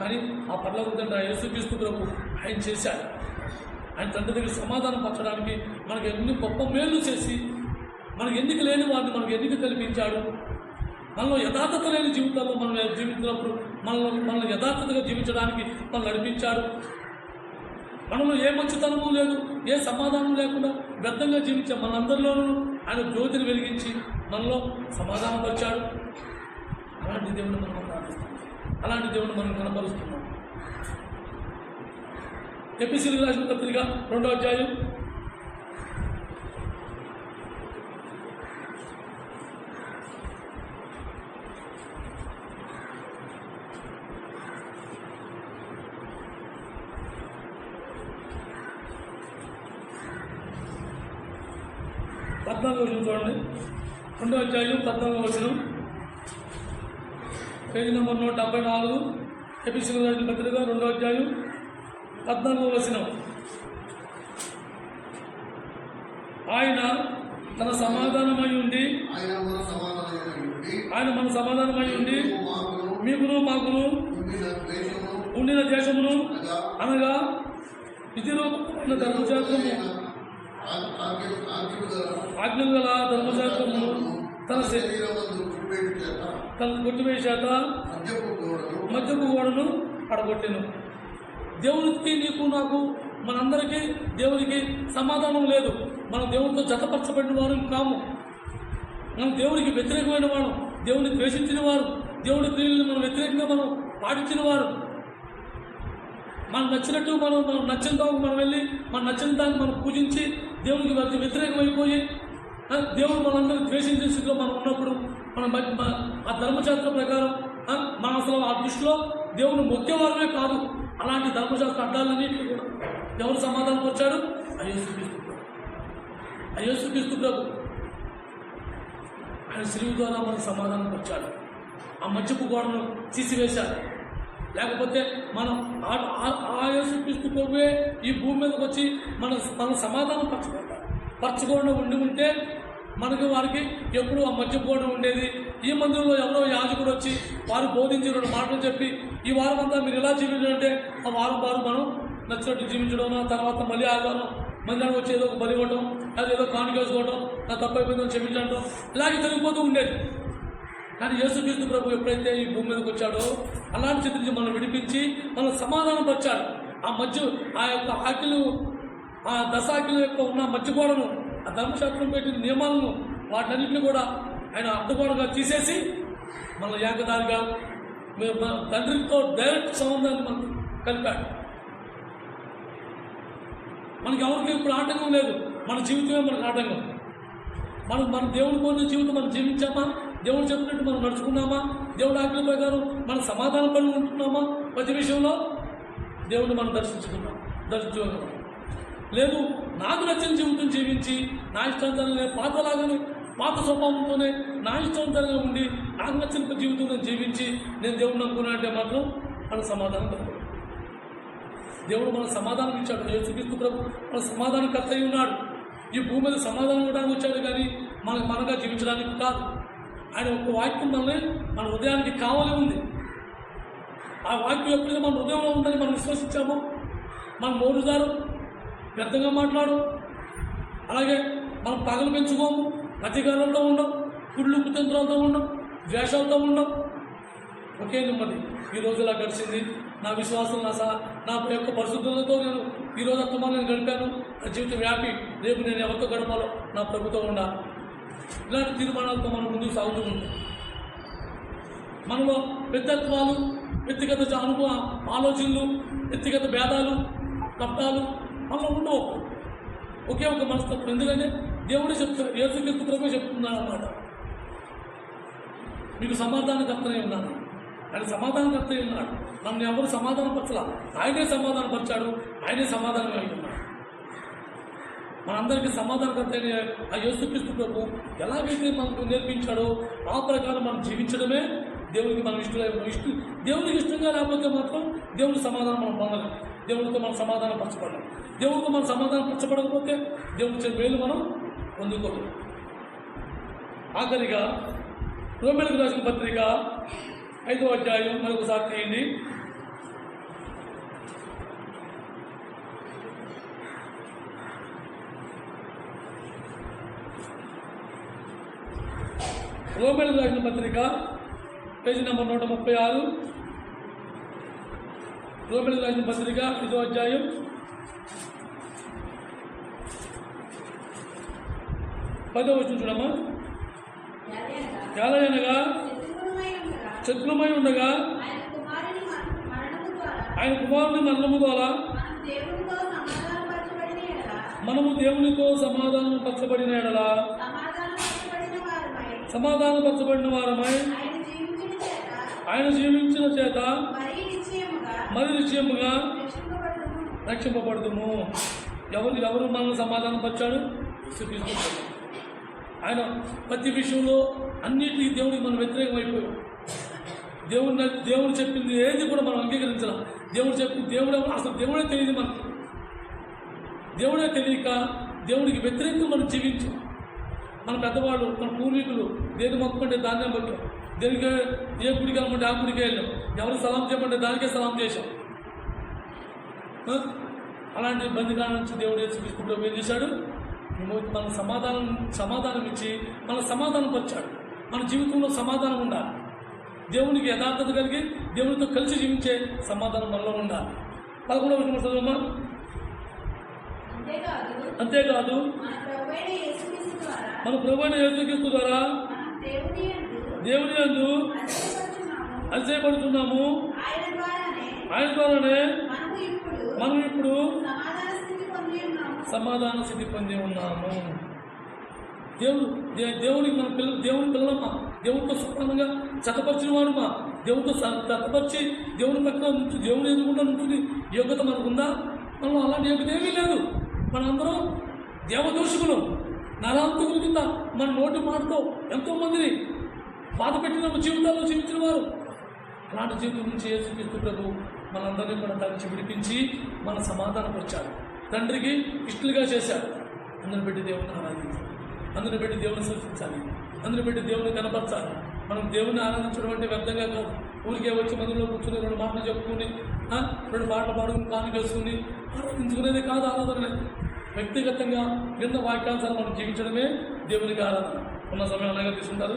కానీ ఆ పర్లోక తండ్రి యేసుక్రీస్తు ప్రభు ఆయన చేశాడు. ఆయన తండ్రి దగ్గర సమాధానం పరచడానికి మనకు ఎన్ని గొప్ప మేలు చేసి మనకు ఎందుకు లేని వాడిని మనకు ఎందుకు కల్పించాడు. మనలో యథార్థత లేని జీవితాల్లో మనం జీవించినప్పుడు మనల్ని యథార్థతగా జీవించడానికి మనం నడిపించాడు. మనలో ఏ మంచితనము లేదు, ఏ సమాధానం లేకుండా వ్యర్థంగా జీవించే మనందరిలోనూ ఆయన జ్యోతిని వెలిగించి మనలో సమాధానం పరిచాడు. అలాంటి దేవుడు మనం ప్రార్థిస్తాం, అలాంటి దేవుడు మనం కనపరుస్తున్నాం. ఎపిసిలకు రాసిన పత్రిక 2వ అధ్యాయం 14వ వచనం చూడండి. 2వ అధ్యాయం 14వ వచనం, పేజీ నెంబర్ 174, ఎఫెసీయులకు రాసిన పత్రిక 2వ అధ్యాయం 14వ వచనం. ఆయన తన సమాధానమై ఉండి మీకును మాకును ఉండిన దేశమును అనగా విధిరూపమైన ధర్మశాస్త్రము ఆజ్ఞలు గల ధర్మశాస్త్రము తన కొట్టివేయ చేత మధ్యపు గోడను పడగొట్టెను. దేవునికి నీకు నాకు మనందరికీ దేవునికి సమాధానం లేదు. మనం దేవునితో జతపరచబడిన వారు కాము. మనం దేవునికి వ్యతిరేకమైన వాడు, దేవుని ద్వేషించిన వారు, దేవుడి క్రియలను మనం వ్యతిరేకంగా మనం పాటించిన వారు. మనం నచ్చినట్టు మనం నచ్చిన దానికి మనం వెళ్ళి మన నచ్చిన దాన్ని మనం పూజించి దేవునికి వ్యతిరేకమైపోయి దేవుడు మనందరినీ ద్వేషించే స్థితిలో మనం ఉన్నప్పుడు ఆ ధర్మశాస్త్ర ప్రకారం మనం అసలు ఆ దృష్టిలో దేవుని మొక్కేవారమే కాదు. అలాంటి ధర్మశాస్త్ర అడ్డాలన్నింటినీ కూడా ఎవరు సమాధానం వచ్చాడు? యేసుక్రీస్తు ప్రభు. ఆయన శిలువ ద్వారా మనకు సమాధానం వచ్చాడు. ఆ మధ్యపు గోడను తీసివేశాడు. లేకపోతే మనం ఆ యేసుక్రీస్తు ప్రభువే ఈ భూమి మీదకి వచ్చి మన సమాధానం పరచుకోవడం ఉంటే మనకి వారికి ఎప్పుడు ఆ మధ్య గోడ ఉండేది. ఈ మందిరంలో ఎవరో యాజకుడు వచ్చి వారు బోధించి 2 మాటలు చెప్పి ఈ వారం అంతా మీరు ఎలా జీవించాలంటే ఆ వారం మనం నచ్చినట్టు జీవించడం, తర్వాత మళ్ళీ ఆదివారం మందిరానికి వచ్చి ఏదో ఒక బలి ఇవ్వడం, అది ఏదో కానుకేసుకోవడం, నా తప్పైపోయిందని క్షమించడం, ఇలాగే జరిగిపోతూ ఉండేది. కానీ యేసుక్రీస్తు ప్రభు ఎప్పుడైతే ఈ భూమి మీదకి వచ్చాడో అలాంటి స్థితి నుంచి మనం విడిపించి మనం సమాధానం పరిచాడు. ఆ యొక్క ఆకిలు, ఆ దశాకిల యొక్క ఉన్న మధ్య గోడను, ఆ ధర్మశాస్త్రం పెట్టిన నియమాలను వాటిన్నింటినీ కూడా ఆయన అడ్డుగోడగా తీసేసి మన ఏకదారిగా మన తండ్రితో డైరెక్ట్ సంబంధాన్ని మనం కలిపాడు. మనకి ఎవరికి ఇప్పుడు ఆటంకం లేదు. మన జీవితమే మనకు ఆటంకం. మన దేవుని కోరిన జీవితం మనం జీవించామా? దేవుడు చెప్పినట్టు మనం నడుచుకున్నామా? దేవుడి ఆజ్ఞల ప్రకారం మనం సమాధానం పడి ఉంటున్నామా? ప్రతి విషయంలో దేవుడిని మనం దర్శించుకోగలం. లేదు, నాకు నచ్చిన జీవితం జీవించి నా ఇష్టాంతరంగా పాత స్వభావంతోనే నా ఇష్టాంతరంగా ఉండి నాకు నచ్చిన జీవితం జీవించి నేను దేవుడిని అనుకున్నా అంటే మాత్రం మన సమాధానం దొరకదు. దేవుడు మన సమాధానం ఇచ్చాడు. యేసుక్రీస్తు ప్రభు మన సమాధానకర్త అయి ఉన్నాడు. ఈ భూమి మీద సమాధానం ఇవ్వడానికి వచ్చాడు, కానీ మనగా జీవించడానికి కాదు. ఆయన ఒక వాక్యం మన హృదయానికి కావాలి ఉంది. ఆ వాక్యం ఎప్పుడైతే మన హృదయంలో ఉందని మనం విశ్వసించామో మనం నోరుదారు వ్యర్థంగా మాట్లాడు, అలాగే మనం పగలు పెంచుకోము, అధికారంతో ఉండం, కుళ్ళు కుతంత్రాలతో ఉండం, ద్వేషాలతో ఉండం. ఒకే నెమ్మది. ఈ రోజు ఇలా గడిచింది, నా విశ్వాసం నా యొక్క పరిశుద్ధులతో నేను ఈరోజు అంతమానం నేను గడిపాను, నా జీవితం వ్యాపి, రేపు నేను ఎవరితో గడపాలో నా ప్రభుత్వం ఉండాలి. ఇలాంటి తీర్మానాలతో మనం ముందుకు సాగుతూ ఉంటాం. మనలో వ్యక్తిత్వాలు, వ్యక్తిగత ఆలోచనలు, వ్యక్తిగత భేదాలు, కష్టాలు మనలో ఉండవు. ఒకే ఒక మనస్తత్వం. ఎందుకంటే దేవుడే చెప్తాడు, యేసుక్రీస్తు ప్రభువే చెప్తున్నాడు అన్నమాట. మీకు సమాధానకర్తనే ఉన్నాను. ఆయన సమాధానకర్త ఉన్నాడు. నన్ను ఎవరు సమాధానపరచలా, ఆయనే సమాధానపరిచాడు, ఆయనే సమాధానం అయి ఉన్నాడు. మనందరికీ సమాధానకర్త అయిన ఆ యేసుక్రీస్తు ప్రభు ఎలాగైతే మనకు నేర్పించాడో ఆ ప్రకారం మనం జీవించడమే దేవునికి మనం దేవునికి ఇష్టంగా లేకపోతే మాత్రం దేవుని సమాధానం మనం పొందలేం. దేవుడితో మనం సమాధానం పరచబడలేం. దేవుడితో మనం సమాధానం పరచబడకపోతే దేవుడి మేలు మనం పొందుకోలేం. ఆఖరిగా రోమీయులకు రాసిన పత్రిక 5వ అధ్యాయం మరొకసారి తీయండి. రోమీయులకు రాసిన పత్రిక పేజీ నెంబర్ 136. రోమీయులకు రాసిన పత్రిక 5వ అధ్యాయం 10వ వచనం చూడమ్మా. ఎలాగనగా శత్రుమై ఉండగా ఆయన కుమారుని మరణము ద్వారా మనము దేవునితో సమాధానం పరచబడిన ఎడల సమాధానపరచబడిన వారమై ఆయన జీవించిన చేత మరి నిశ్చయముగా రక్షింపబడుదుము. ఎవరు మనల్ని సమాధానపరిచాడు? ఆయన ప్రతి విషయంలో అన్నిటికీ దేవుడికి మనం వ్యతిరేకం అయిపోయాం. దేవుడు చెప్పింది ఏది కూడా మనం అంగీకరించాలి. అసలు దేవుడే తెలియదు మనకి. దేవుడే తెలియక దేవుడికి వ్యతిరేకంగా మనం జీవించాం. మన పెద్దవాళ్ళు, మన పూర్వీకులు దేని మొక్కమంటే దాన్నే మొక్కాం, దేనికి ఏ గుడికి వెళ్ళమంటే ఆ గుడికి వెళ్ళాం, ఎవరు సలాం చేయమంటే దానికే సలాం చేశాం. అలాంటి బందికాల నుంచి దేవుడు యేసుక్రీస్తు ఏం చేశాడు? మన సమాధానం ఇచ్చి మన సమాధానం పరిచాడు. మన జీవితంలో సమాధానం ఉండాలి. దేవునికి యథార్థత కలిగి దేవునితో కలిసి జీవించే సమాధానం మనలో ఉండాలి. 11వ వచనం చదవమ్మా. అంతేకాదు మన ప్రభువైన యేసుక్రీస్తు ద్వారా దేవుని యందు అతిశయపడుతున్నాము. ఆయన ద్వారానే మనం ఇప్పుడు సమాధాన స్థితి పొంది ఉన్నాము. దేవునికి మన దేవుని పిల్లలమ్మా, దేవుడితో సమానంగా చక్కపరిచిన వాడుమా, దేవుడితో చక్కపరిచి దేవుని పక్కన నుంచి దేవుని ఎదుగుండా నుంచి యోగ్యత మనకుందా? మనం అలాంటి యోగ్యత ఏమీ లేదు. మనందరం దేవదోషకులు, నరాంతకుల కింద మన నోటి మాటతో ఎంతోమందిని బాధ పెట్టిన జీవితాల్లో జీవించిన వారు. అలాంటి జీవితం నుంచి యేసుక్రీస్తు ప్రభు మనందరినీ కూడా కలిసి విడిపించి మన సమాధానపరిచాడు. తండ్రికి ఇష్టలుగా చేశాడు. అందరిని పెట్టి దేవుని ఆరాధించాలి, అందరిని పెట్టి దేవుని సూచించాలి, అందరిని పెట్టి దేవుని కనపరచాలి. మనం దేవుని ఆరాధించడం అంటే వ్యర్థంగా కాదు. ఊరికే వచ్చి మందిలో కూర్చుని 2 మాటలు చెప్పుకుని 2 పాటలు పాడుకుని కాను వేసుకుని ఆరాధించుకునేది కాదు ఆరాధన. వ్యక్తిగతంగా విన్న వాక్యానుసారం మనం జీవించడమే దేవునికి ఆరాధన. ఉన్న సమయం అలాగే తీసుకుంటారు.